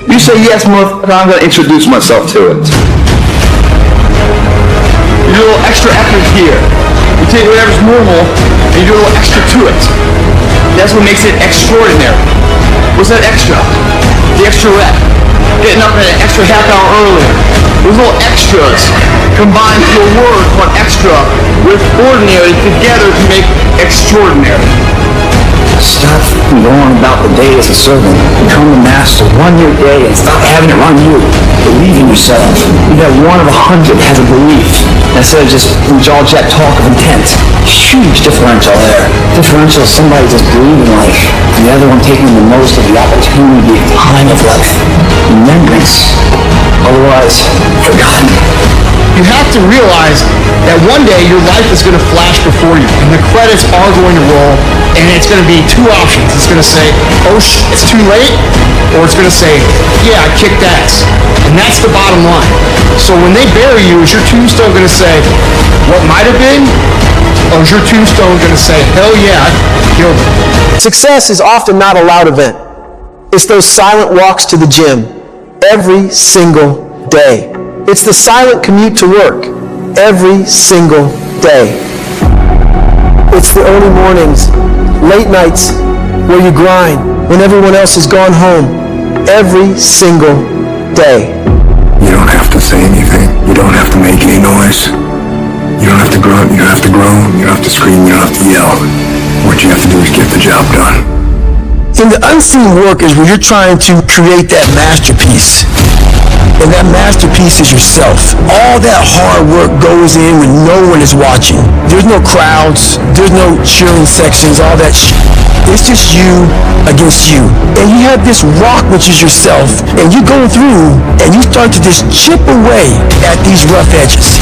You say, yes, motherfucker, I'm gonna introduce myself to it. You do a little extra effort here. You take whatever's normal and you do a little extra to it. That's what makes it extraordinary. What's that extra? The extra rep. Getting up an extra half hour earlier. Those little extras combine to a word called extra with ordinary together to make extraordinary. Stop going about the day as a servant. Become the master. Run your day and stop having it run you. Believe in yourself. You got 1 of 100 has a belief instead of just jaw jet talk of intent. Huge differential there. Differential is somebody just believing life, and the other one taking the most of the opportunity, time of life. Remembrance. Otherwise, forgotten. You have to realize that one day your life is going to flash before you, and the credits are going to roll, and it's going to be 2 options. It's going to say, oh shit, it's too late, or it's going to say, yeah, I kicked ass. And that's the bottom line. So when they bury you, is your tombstone going to say, what might have been? Or is your tombstone going to say, hell yeah, I killed it? Success is often not a loud event. It's those silent walks to the gym every single day. It's the silent commute to work every single day. It's the early mornings, late nights where you grind when everyone else has gone home every single day. You don't have to say anything. You don't have to make any noise. You don't have to grunt. You don't have to groan. You don't have to scream. You don't have to yell. What you have to do is get the job done. And the unseen work is where you're trying to create that masterpiece. And that masterpiece is yourself. All that hard work goes in when no one is watching. There's no crowds. There's no cheering sections, all that shit. It's just you against you. And you have this rock, which is yourself, and you go through and you start to just chip away at these rough edges.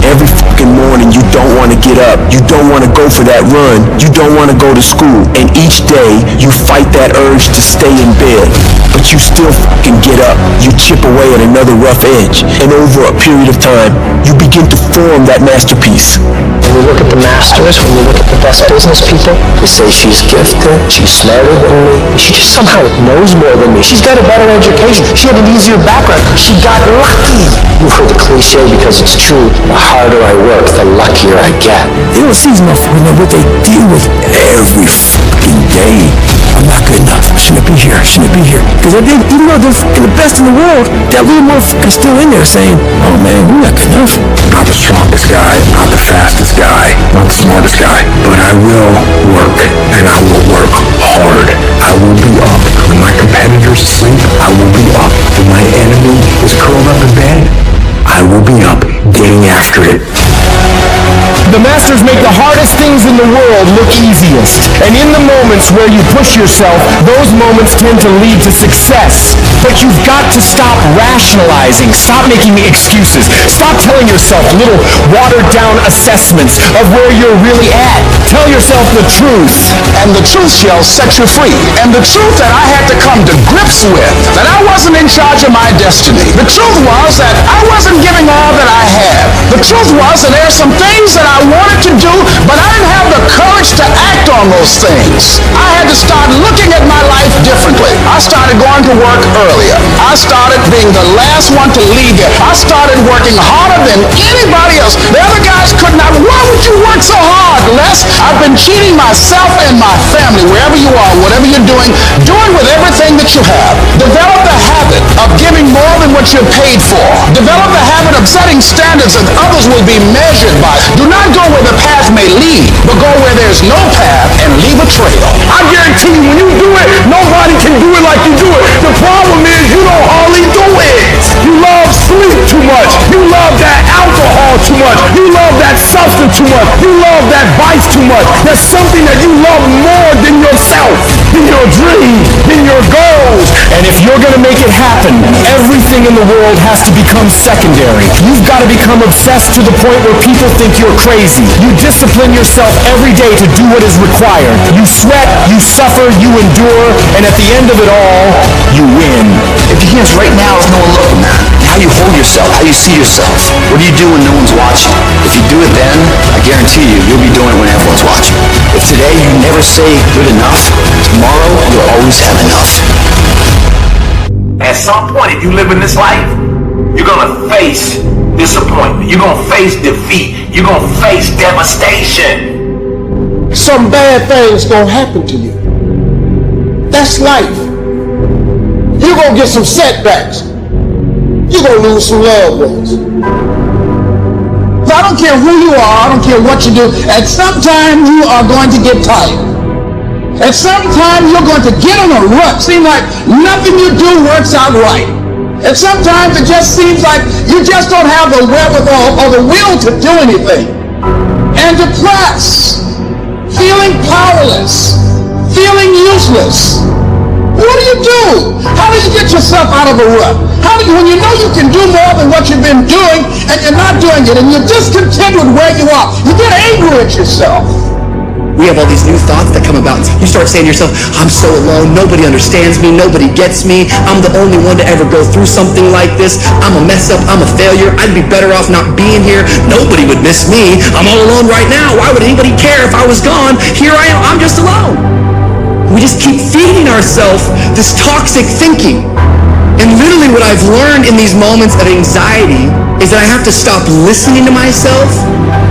Every fucking morning you don't want to get up. You don't want to go for that run. You don't want to go to school. And each day you fight that urge to stay in bed. But you still fucking get up. You chip away at another rough edge. And over a period of time, you begin to form that masterpiece. When we look at the masters, when we look at the best business people, we say she's gifted, she's smarter than me, she just somehow knows more than me. She's got a better education. She had an easier background. She got lucky. You've heard the cliche because it's true. The harder I work, the luckier I get. They don't see these motherfuckers know what they deal with every fucking day. I'm not good enough. Shouldn't be here. Shouldn't be here. Because even though they're fucking the best in the world, that little motherfucker's still in there saying, oh man, you're not good enough. Not the strongest guy, not the fastest guy, not the smartest guy, but I will work, and I will work hard. I will be up when my competitors sleep. I will be up when my enemy is curled up in bed. I will be up getting after it. The masters make the hardest things in the world look easiest. And in the moments where you push yourself, those moments tend to lead to success. But you've got to stop rationalizing. Stop making excuses. Stop telling yourself little watered-down assessments of where you're really at. Tell yourself the truth. And the truth shall set you free. And the truth that I had to come to grips with, that I wasn't in charge of my destiny. The truth was that I wasn't giving all that I had. The truth was that there's some things that I wanted to do, but I didn't have the courage to act on those things. I had to start looking at my life differently. I started going to work earlier. I started being the last one to leave there. I started working harder than anybody else. The other guys could not. Why would you work so hard, Les? I've been cheating myself and my family, wherever you are, whatever you're doing with everything that you have. Develop the habit of giving more than what you're paid for. Develop the habit of setting standards that others will be measured by. Do not go where the path may lead, but go where there's no path and leave a trail. I guarantee you, when you do it, nobody can do it like you do it. The problem is you don't hardly do it. You love sleep too much. You love that alcohol too much. You love that substance too much. You love that vice too much. There's something that you love more than yourself, than your dreams, than your goals. And if you're going to make it happen, everything in the world has to become secondary. You've got to become obsessed to the point where people think you're crazy. You discipline yourself every day to do what is required. You sweat, you suffer, you endure, and at the end of it all, you win. If you can't right now, there's no one looking, man. How you hold yourself, how you see yourself. What do you do when no one's watching? If you do it then, I guarantee you, you'll be doing it when everyone's watching. If today you never say good enough, tomorrow you'll always have enough. At some point, if you live in this life, you're going to face disappointment. You're going to face defeat. You're going to face devastation. Some bad things gonna happen to you. That's life. You're gonna get some setbacks. You're gonna lose some loved ones. So I don't care who you are, I don't care what you do, at some time you are going to get tired. At some time you're going to get on a rut. Seem like nothing you do works out right. And sometimes it just seems like you just don't have the wherewithal or the will to do anything. And depressed, feeling powerless, feeling useless. What do you do? How do you get yourself out of a rut? How do you, when you know you can do more than what you've been doing and you're not doing it and you're discontent with where you are, you get angry at yourself. We have all these new thoughts that come about. You start saying to yourself, I'm so alone, nobody understands me, nobody gets me, I'm the only one to ever go through something like this, I'm a mess up, I'm a failure, I'd be better off not being here, nobody would miss me, I'm all alone right now, why would anybody care if I was gone? Here I am, I'm just alone. We just keep feeding ourselves this toxic thinking. And literally what I've learned in these moments of anxiety is that I have to stop listening to myself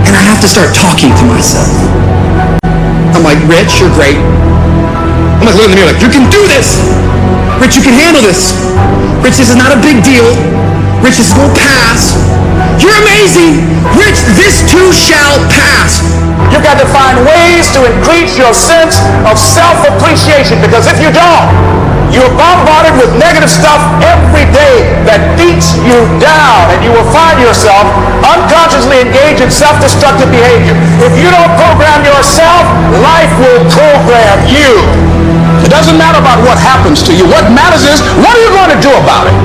and I have to start talking to myself. I'm like, Rich, you're great. I'm like looking in the mirror like, you can do this. Rich, you can handle this. Rich, this is not a big deal. Rich, this will pass. You're amazing. Rich, this too shall pass. You've got to find ways to increase your sense of self-appreciation, because if you don't, you're bombarded with negative stuff every day that beats you down, and you will find yourself unconsciously engaged in self-destructive behavior. If you don't program yourself, life will program you. It doesn't matter about what happens to you. What matters is, what are you going to do about it?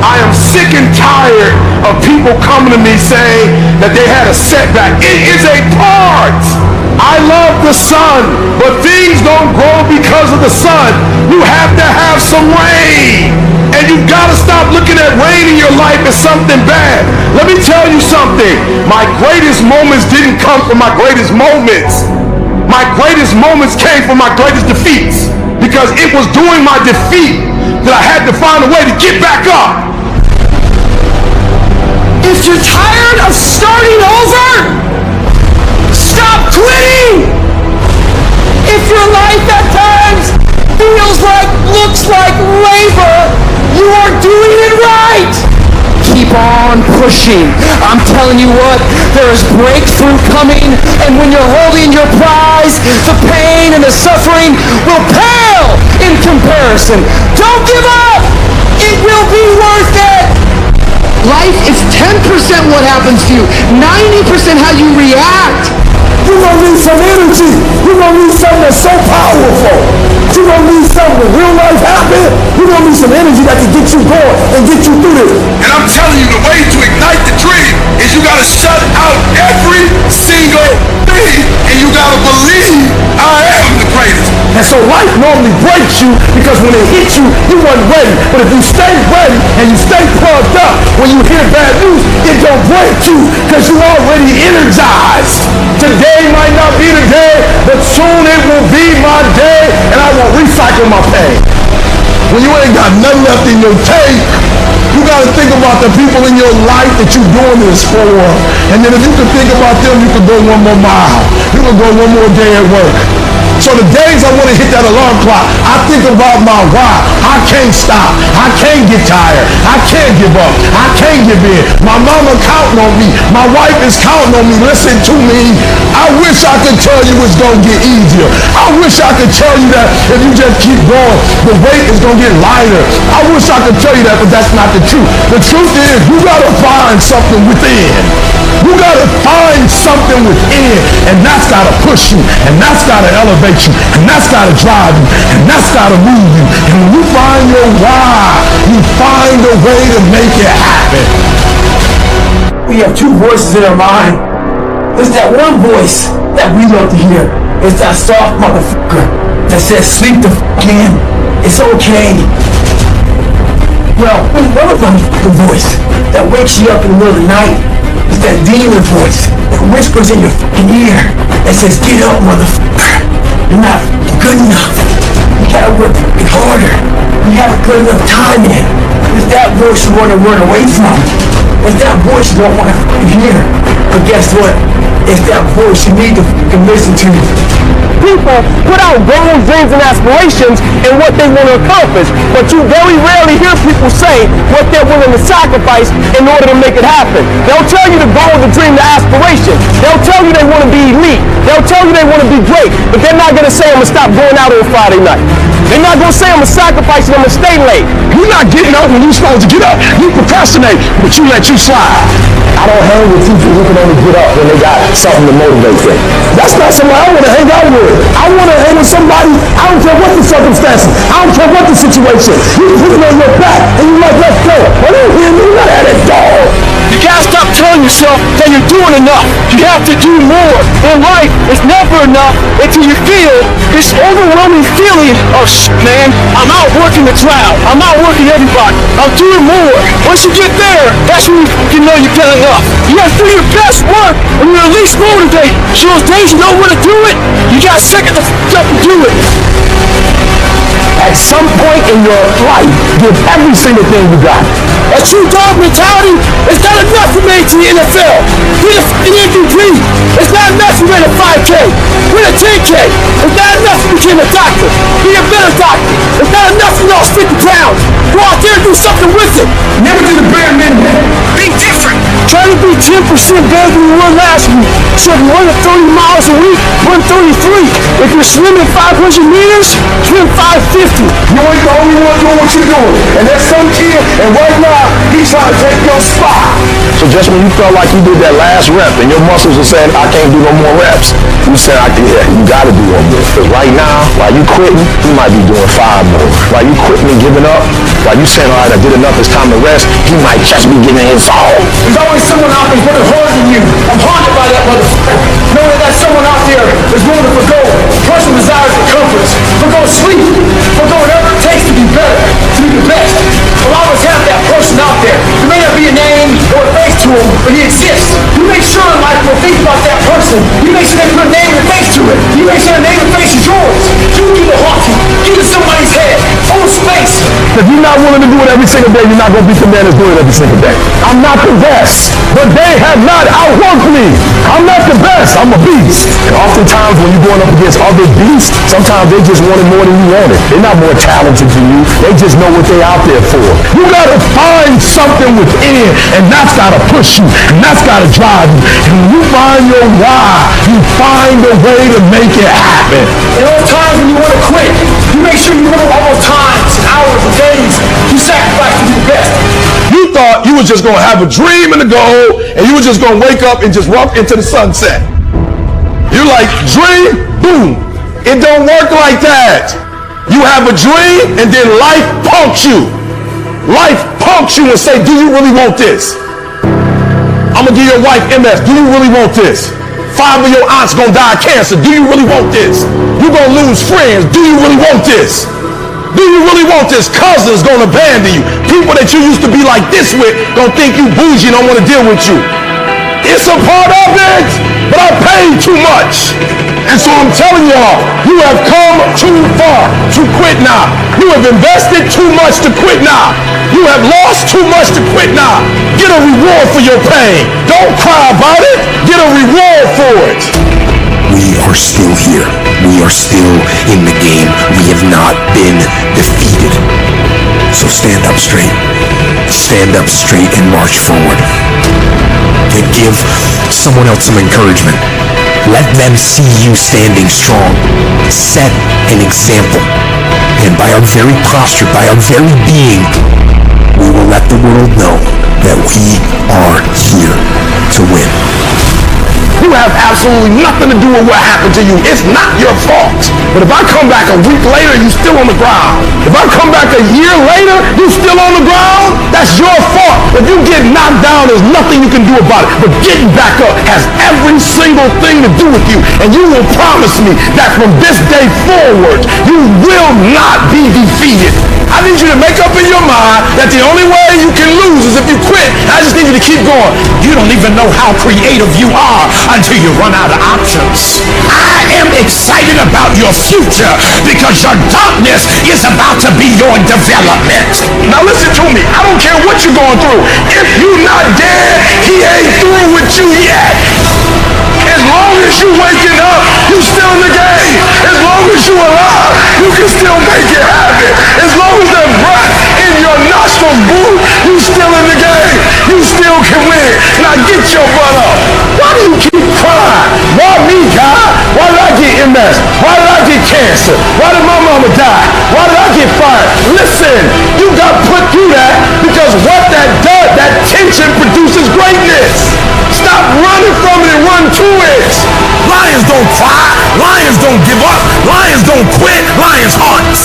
I am sick and tired of people coming to me saying that they had a setback. It is a part. I love the sun, but things don't grow because of the sun. You have to have some rain. And you've got to stop looking at rain in your life as something bad. Let me tell you something. My greatest moments didn't come from my greatest moments. My greatest moments came from my greatest defeats. Because it was during my defeat that I had to find a way to get back up. If you're tired of starting over, stop quitting. If your life at times feels like, looks like labor, you are doing it right. Keep on pushing. I'm telling you what, there is breakthrough coming, and when you're holding your prize, the pain and the suffering will pale in comparison. Don't give up. It will be worth it. Life is 10% what happens to you, 90% how you react. You're going to need some energy. You're going to need something that's so powerful. You're going to need something when real life happens. You're going to need some energy that can get you going and get you through this. And I'm telling you, the way to ignite the dream is you got to shut out every single thing, and you got to believe I am the greatest. And so life normally breaks you because when it hits you, you weren't ready. But if you stay ready and you stay plugged up, when you hear bad news, it don't break you because you're already energized. Today might not be the day, but soon it will be my day, and I will recycle my pain. When you ain't got nothing left in your tank, you got to think about the people in your life that you're doing this for. And then if you can think about them, you can go one more mile. You can go one more day at work. So the days I want to hit that alarm clock, I think about my why. I can't stop. I can't get tired. I can't give up. I can't give in. My mama counting on me. My wife is counting on me. Listen to me. I wish I could tell you it's going to get easier. I wish I could tell you that if you just keep going, the weight is going to get lighter. I wish I could tell you that, but that's not the truth. The truth is you got to find something within. You got to find something within, and that's got to push you, and that's got to elevate you, and that's got to drive you, and that's got to move you. And when you find your why, you find a way to make it happen. We have two voices in our mind. There's that one voice that we love to hear. It's that soft motherfucker that says, sleep the fuck in. It's okay. Well, there's another motherfucking voice that wakes you up in the middle of the night. It's that demon voice that whispers in your fucking ear that says, get up, motherfucker. You're not good enough. You gotta work harder. You haven't put enough time in. It's that voice you want to run away from. It's that voice you don't want to fucking hear. But guess what? It's that voice you need to fucking listen to. People put out goals, dreams, and aspirations and what they want to accomplish, but you very rarely hear people say what they're willing to sacrifice in order to make it happen. They'll tell you the goal, the dream, the aspiration. They'll tell you they want to be elite. They'll tell you they want to be great, but they're not going to say, I'm going to stop going out on Friday night. They're not going to say, I'm going to sacrifice and I'm going to stay late. You're not getting up when you're supposed to get up. You procrastinate, but you let you slide. I don't hang with people who can only get up when they got something to motivate them. That's not somebody I want to hang out with. I want to hang with somebody, I don't care what the circumstances, I don't care what the situation. You put it on your back and you're like, let's go. I don't hear me, not at it, dog. You gotta stop telling yourself that you're doing enough. You have to do more. In life, it's never enough until you feel this overwhelming feeling of, man, I'm outworking the crowd. I'm outworking everybody. I'm doing more. Once you get there, that's when you know you've done enough. You gotta do your best work when you're at least motivated. So those days you don't want to do it, you gotta suck it the f*** up and do it. At some point in your life, give every single thing you got. A true dog mentality is not enough to make it to the NFL. Win a f***ing MVP. It's not enough to win a 5K. Win a 10K. It's not enough to become a doctor. Be a better doctor. It's not enough to lose 50 pounds. Go out there and do something with it. Never do the bare minimum. Be different. Try to be 10% better than you were last week. So if you run 30 miles a week, run 33. If you're swimming 500 meters, swim 550. You ain't the only one doing what you're doing. And there's some kid, and right now, he's trying to take your spot. So just when you felt like you did that last rep and your muscles are saying, I can't do no more reps, you said, you gotta do one more. Because right now, while you quitting, you might be doing 5 more. While you quitting and giving up, While you saying, all right, I did enough, it's time to rest, he might just be getting his all. There's always someone out there working harder than you. I'm haunted by that motherfucker. Knowing that someone out there is willing to forgo personal desires and comforts, forgo sleep, forgo whatever it takes to be better, to be the best. We'll always have that person out there. There may not be a name or a face to him, but he exists. You make sure in life when think about that person. You make sure they put a name and face to it. You make sure the name and face is yours. You do the haunting. Get in somebody's head. Hold space. If you're not willing to do it every single day, you're not going to beat the man that's doing it every single day. I'm not the best, but they have not outworked me. I'm not the best. I'm a beast. And oftentimes when you're going up against other beasts, sometimes they just want it more than you want it. They're not more talented than you. They just know what they're out there for. You got to find something within, and that's got to push you, and that's got to drive you. And when you find your why, you find a way to make it happen. In those times when you want to quit, you make sure you know all those times and hours and days you sacrifice to be the best. You thought you were just going to have a dream and a goal, and you were just going to wake up and just walk into the sunset. You're like, dream, boom. It don't work like that. You have a dream, and then life punks you. Life punks you and say, do you really want this? I'm going to give your wife MS. Do you really want this? 5 of your aunts going to die of cancer. Do you really want this? You're going to lose friends. Do you really want this? Do you really want this? Cousins going to abandon you. People that you used to be like this with going to think you bougie and don't want to deal with you. It's a part of it, but I paid too much. And so I'm telling y'all, you have come too far to quit now. You have invested too much to quit now. You have lost too much to quit now. Get a reward for your pain. Don't cry about it. Get a reward for it. We are still here. We are still in the game. We have not been defeated. So stand up straight. Stand up straight and march forward. And give someone else some encouragement. Let them see you standing strong. Set an example. And by our very posture, by our very being, we will let the world know that we are here to win. You have absolutely nothing to do with what happened to you. It's not your fault. But if I come back a week later, you're still on the ground. If I come back a year later, you're still on the ground, that's your fault. If you get knocked down, there's nothing you can do about it. But getting back up has every single thing to do with you. And you will promise me that from this day forward, you will not be defeated. I need you to make up in your mind that the only way you can lose is if you quit. I just need you to keep going. You don't even know how creative you are until you run out of options. I am excited about your future because your darkness is about to be your development. Now listen to me. I don't care what you're going through. If you're not dead, he ain't through with you yet. As long as you waking up, you still in the game. As long as you alive, you can still make it happen. As long as there's breath in your nostrils, boo, you still in the game. You still can win. Now get your butt up. Why do you keep crying? Why me, God? Why did I get MS? Why did I get cancer? Why did my mama die? Why did I get fired? Listen, you got put through that because what that does, that tension produces greatness. Stop running from it and run to it. Lions don't cry. Lions don't give up. Lions don't quit. Lions hunt.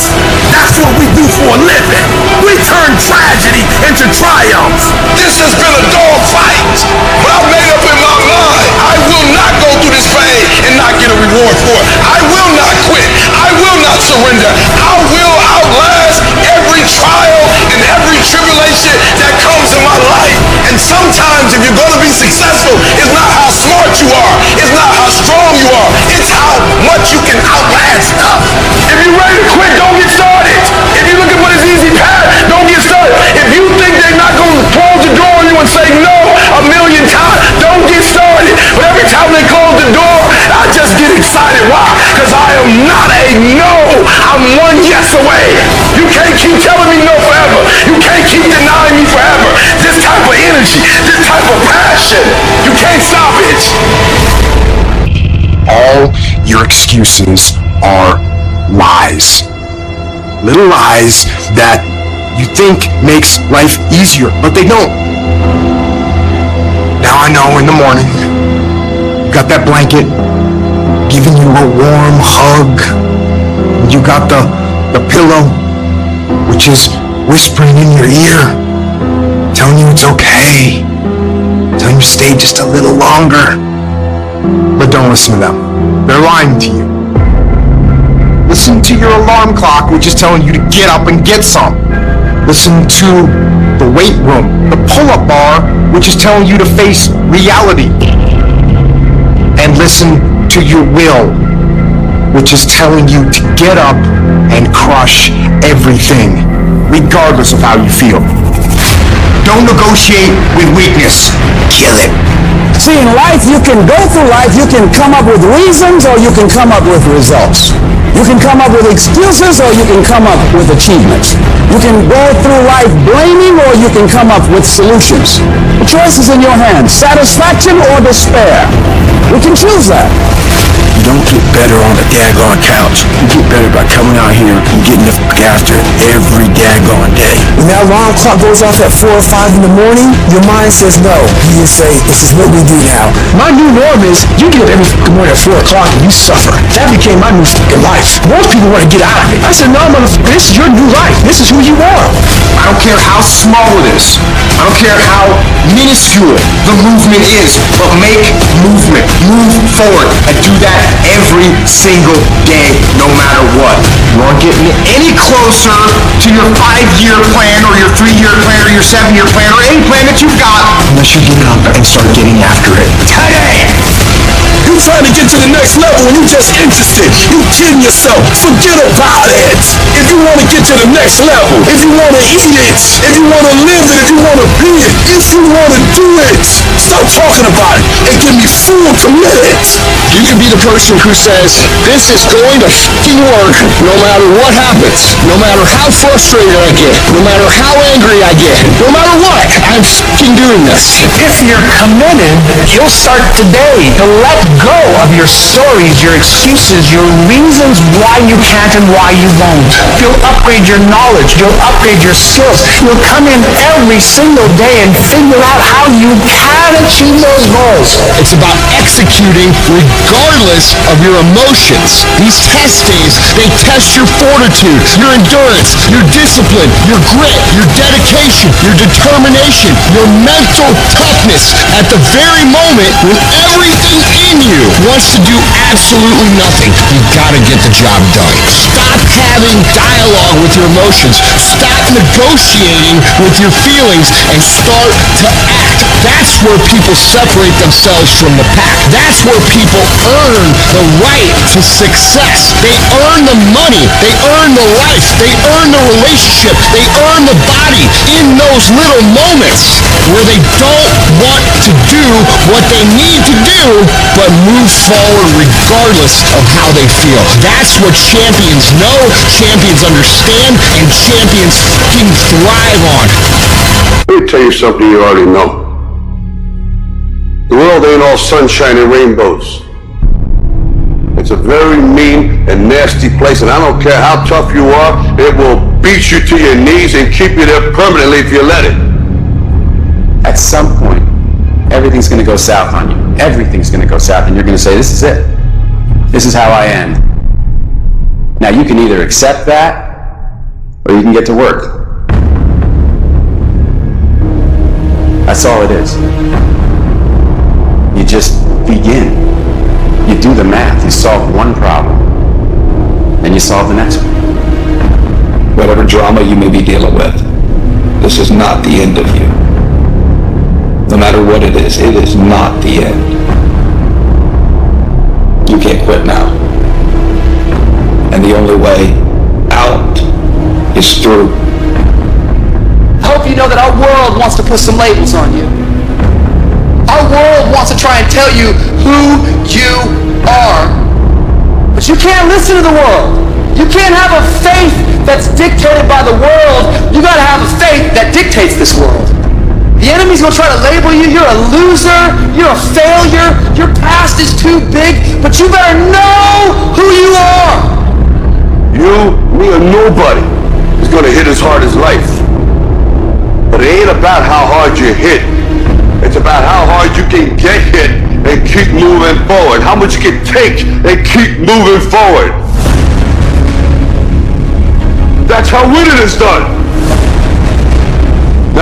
That's what we do for a living. We turn tragedy into triumph. This has been a dog fight, but I've made up in my mind. I will not go through this pain and not get a reward for it. I will not quit. I will not surrender. I will outlast every trial and every tribulation that comes in my life. And sometimes if you're going to be successful, it's not how smart you are. It's not how strong you are. It's how much you can outlast stuff. If you're ready to quit, don't get started. If you're looking for this easy path, don't get started. If you think they're not going to close the door on you and say no a million times, don't get started. But every time they close the door, I just get excited. Why? Because I am not a no. I'm one yes away. You can't keep telling me no forever. You can't keep denying me forever. This type of energy, this type of passion, you can't stop it. All your excuses are lies. Little lies that you think makes life easier, but they don't. Now I know in the morning, you got that blanket giving you a warm hug. You got the pillow, which is whispering in your ear, telling you it's okay, telling you to stay just a little longer. But don't listen to them. They're lying to you. Listen to your alarm clock, which is telling you to get up and get some. Listen to the weight room, the pull-up bar, which is telling you to face reality. And listen to your will, which is telling you to get up and crush everything, regardless of how you feel. Don't negotiate with weakness. Kill it. See, in life, you can go through life, you can come up with reasons or you can come up with results. You can come up with excuses or you can come up with achievements. You can go through life blaming or you can come up with solutions. The choice is in your hands, satisfaction or despair. We can choose that. You don't get better on the daggone couch. You get better by coming out here and getting the fuck after it every daggone day. When that alarm clock goes off at 4 or 5 in the morning, your mind says no. You just say, this is what we do now. My new norm is, you get up every fucking morning at 4 o'clock and you suffer. That became my new fucking life. Most people want to get out of it. I said, no, motherfucker, this is your new life. This is who you are. I don't care how small it is. I don't care how minuscule the movement is, but make movement. Move forward and do that every single day, no matter what. You aren't getting any closer to your 5-year plan or your 3-year plan or your 7-year plan or any plan that you've got Unless you get up and start getting after it. today. You trying to get to the next level and you just interested. You kidding yourself. Forget about it. If you want to get to the next level, if you want to eat it, if you want to live it, if you want to be it, if you want to do it, stop talking about it and give me full commitment. You can be the person who says, this is going to fucking work no matter what happens, no matter how frustrated I get, no matter how angry I get, no matter what, I'm fucking doing this. If you're committed, you'll start today to let go of your stories, your excuses, your reasons why you can't and why you won't. You'll upgrade your knowledge. You'll upgrade your skills. You'll come in every single day and figure out how you can achieve those goals. It's about executing regardless of your emotions. These test days, they test your fortitude, your endurance, your discipline, your grit, your dedication, your determination, your mental toughness at the very moment when everything in you wants to do absolutely nothing. You gotta get the job done. Stop having dialogue with your emotions. Stop negotiating with your feelings and start to act. That's where people separate themselves from the pack. That's where people earn the right to success. They earn the money. They earn the life. They earn the relationship. They earn the body in those little moments where they don't want to do what they need to do, but move forward regardless of how they feel. That's what champions know, champions understand, and champions fucking thrive on. Let me tell you something you already know. The world ain't all sunshine and rainbows. It's a very mean and nasty place, and I don't care how tough you are, it will beat you to your knees and keep you there permanently if you let it. At some point, everything's going to go south on you. Everything's going to go south, and you're going to say, this is it. This is how I end. Now, you can either accept that, or you can get to work. That's all it is. You just begin. You do the math. You solve one problem, and you solve the next one. Whatever drama you may be dealing with, this is not the end of you. No matter what it is not the end. You can't quit now. And the only way out is through. I hope you know that our world wants to put some labels on you. Our world wants to try and tell you who you are. But you can't listen to the world. You can't have a faith that's dictated by the world. You gotta have a faith that dictates this world. The enemy's gonna try to label you. You're a loser. You're a failure. Your past is too big. But you better know who you are. You, me, or nobody is gonna hit as hard as life. But it ain't about how hard you hit. It's about how hard you can get hit and keep moving forward. How much you can take and keep moving forward. That's how winning is done.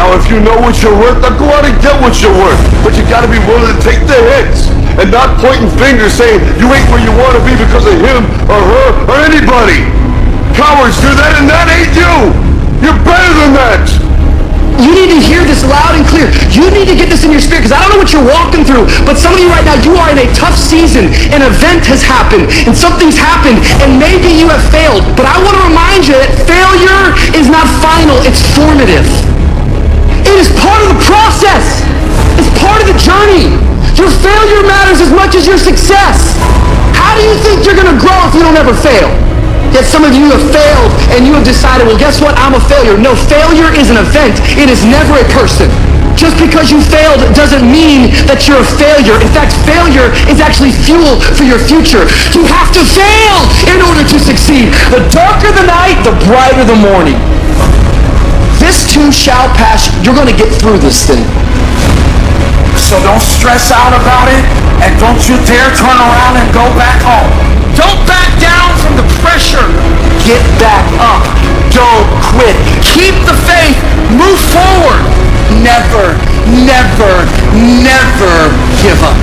Now, if you know what you're worth, then go out and get what you're worth. But you gotta be willing to take the hits and not pointing fingers saying you ain't where you want to be because of him or her or anybody. Cowards do that, and that ain't you. You're better than that. You need to hear this loud and clear. You need to get this in your spirit, because I don't know what you're walking through, but some of you right now, you are in a tough season. An event has happened, and something's happened, and maybe you have failed. But I want to remind you that failure is not final, it's formative. It is part of the process. It's part of the journey. Your failure matters as much as your success. How do you think you're going to grow if you don't ever fail? Yet some of you have failed and you have decided, well, guess what? I'm a failure. No, failure is an event. It is never a person. Just because you failed doesn't mean that you're a failure. In fact, failure is actually fuel for your future. You have to fail in order to succeed. The darker the night, the brighter the morning. This too shall pass. You're going to get through this thing. So don't stress out about it, and don't you dare turn around and go back home. Don't back down from the pressure. Get back up. Don't quit. Keep the faith. Move forward. Never, never, never give up.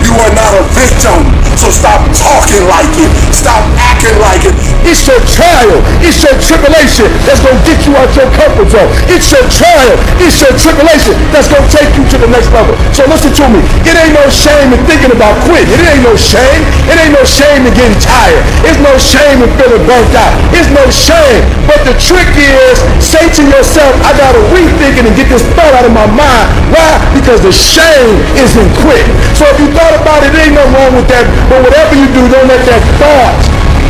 You are not a victim, so stop talking like it. Stop acting like it. It's your trial. It's your tribulation that's going to get you out your comfort zone. It's your trial. It's your tribulation that's going to take you to the next level. So listen to me. It ain't no shame in thinking about quitting. It ain't no shame. It ain't no shame in getting tired. It's no shame in feeling burnt out. It's no shame. But the trick is, say to yourself, I got to rethink it and get this thought out of my mind. Why? Because the shame is in quitting. So if you thought about it, there ain't nothing wrong with that. But whatever you do, don't let that thought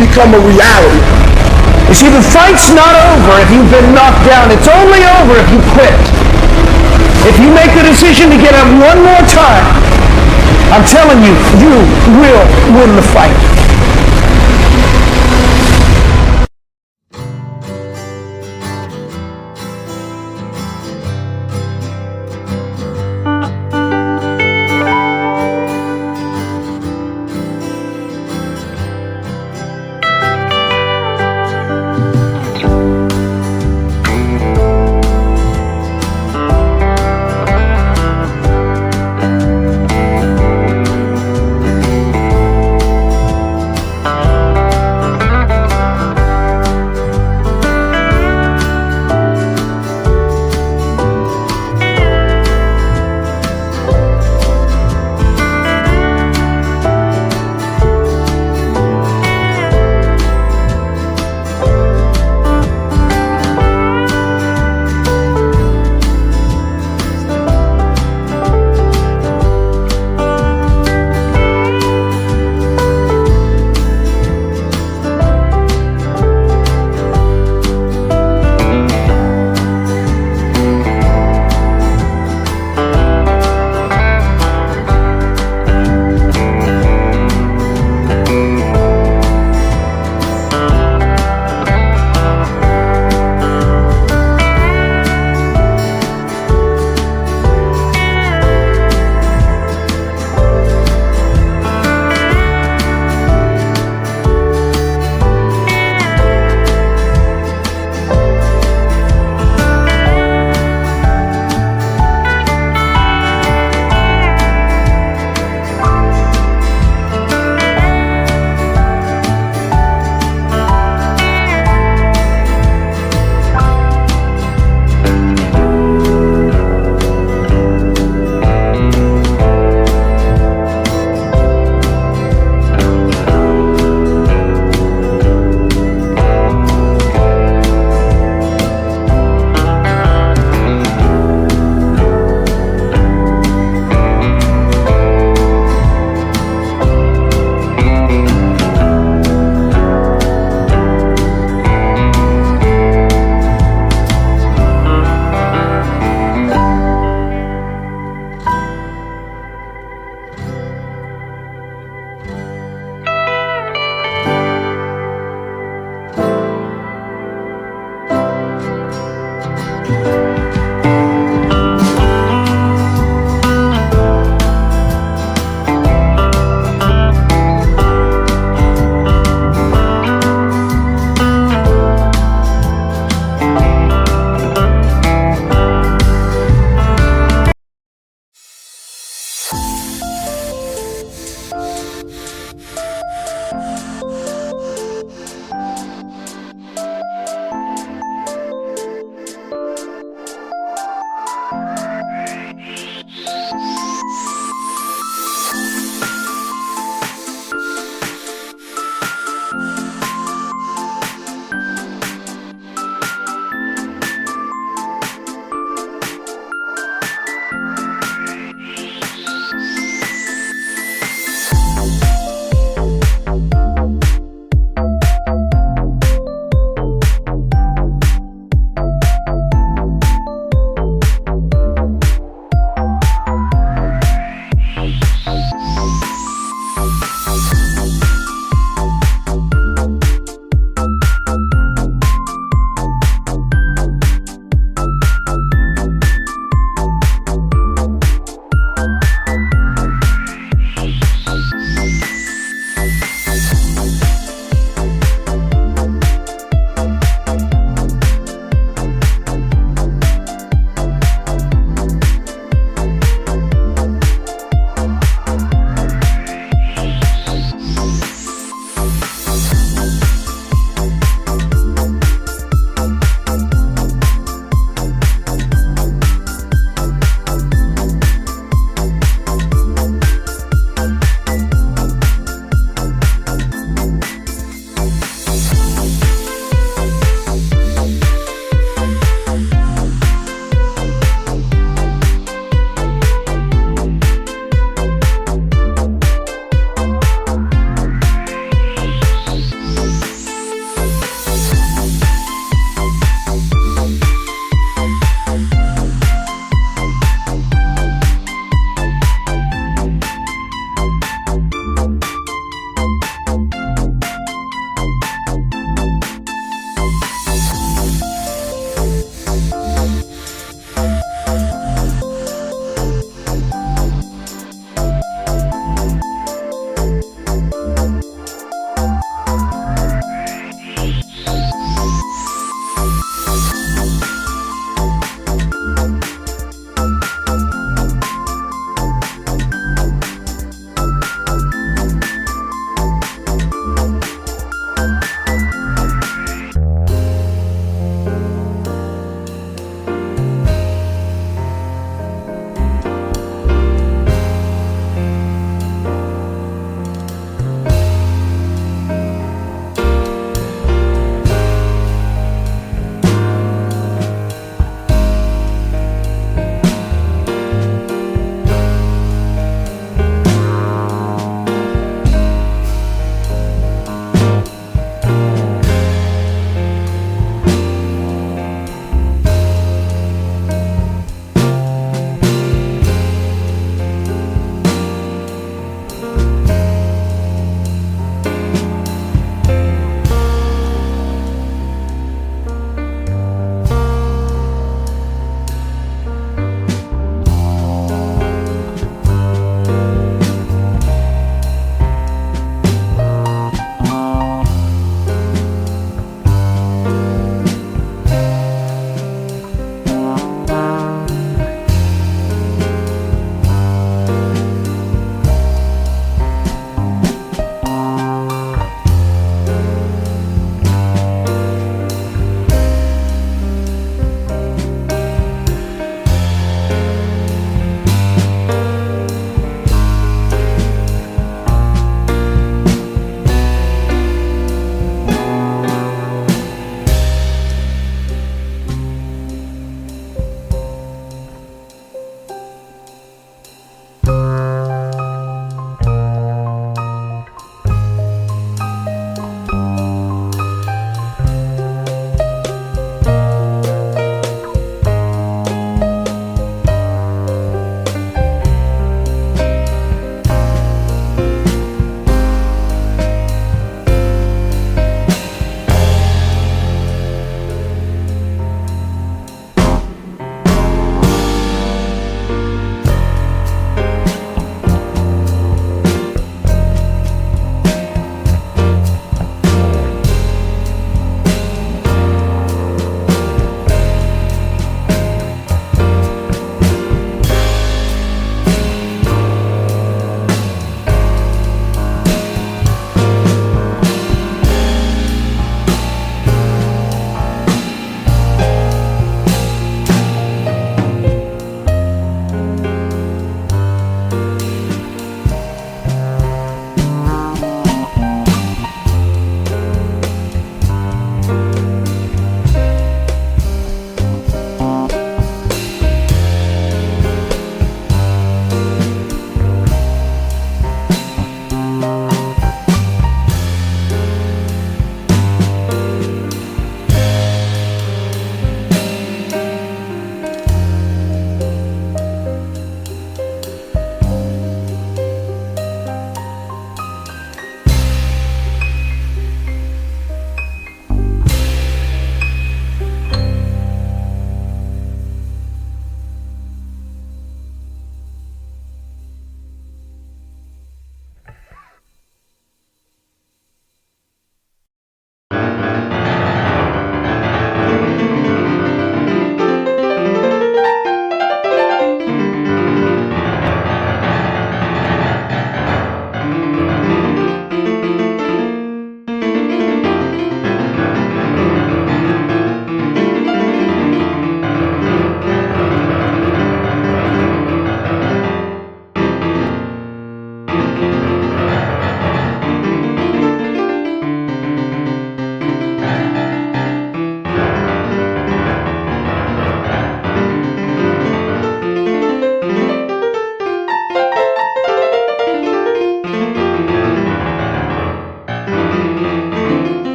become a reality. You see, the fight's not over if you've been knocked down. It's only over if you quit. If you make the decision to get up one more time, I'm telling you, you will win the fight.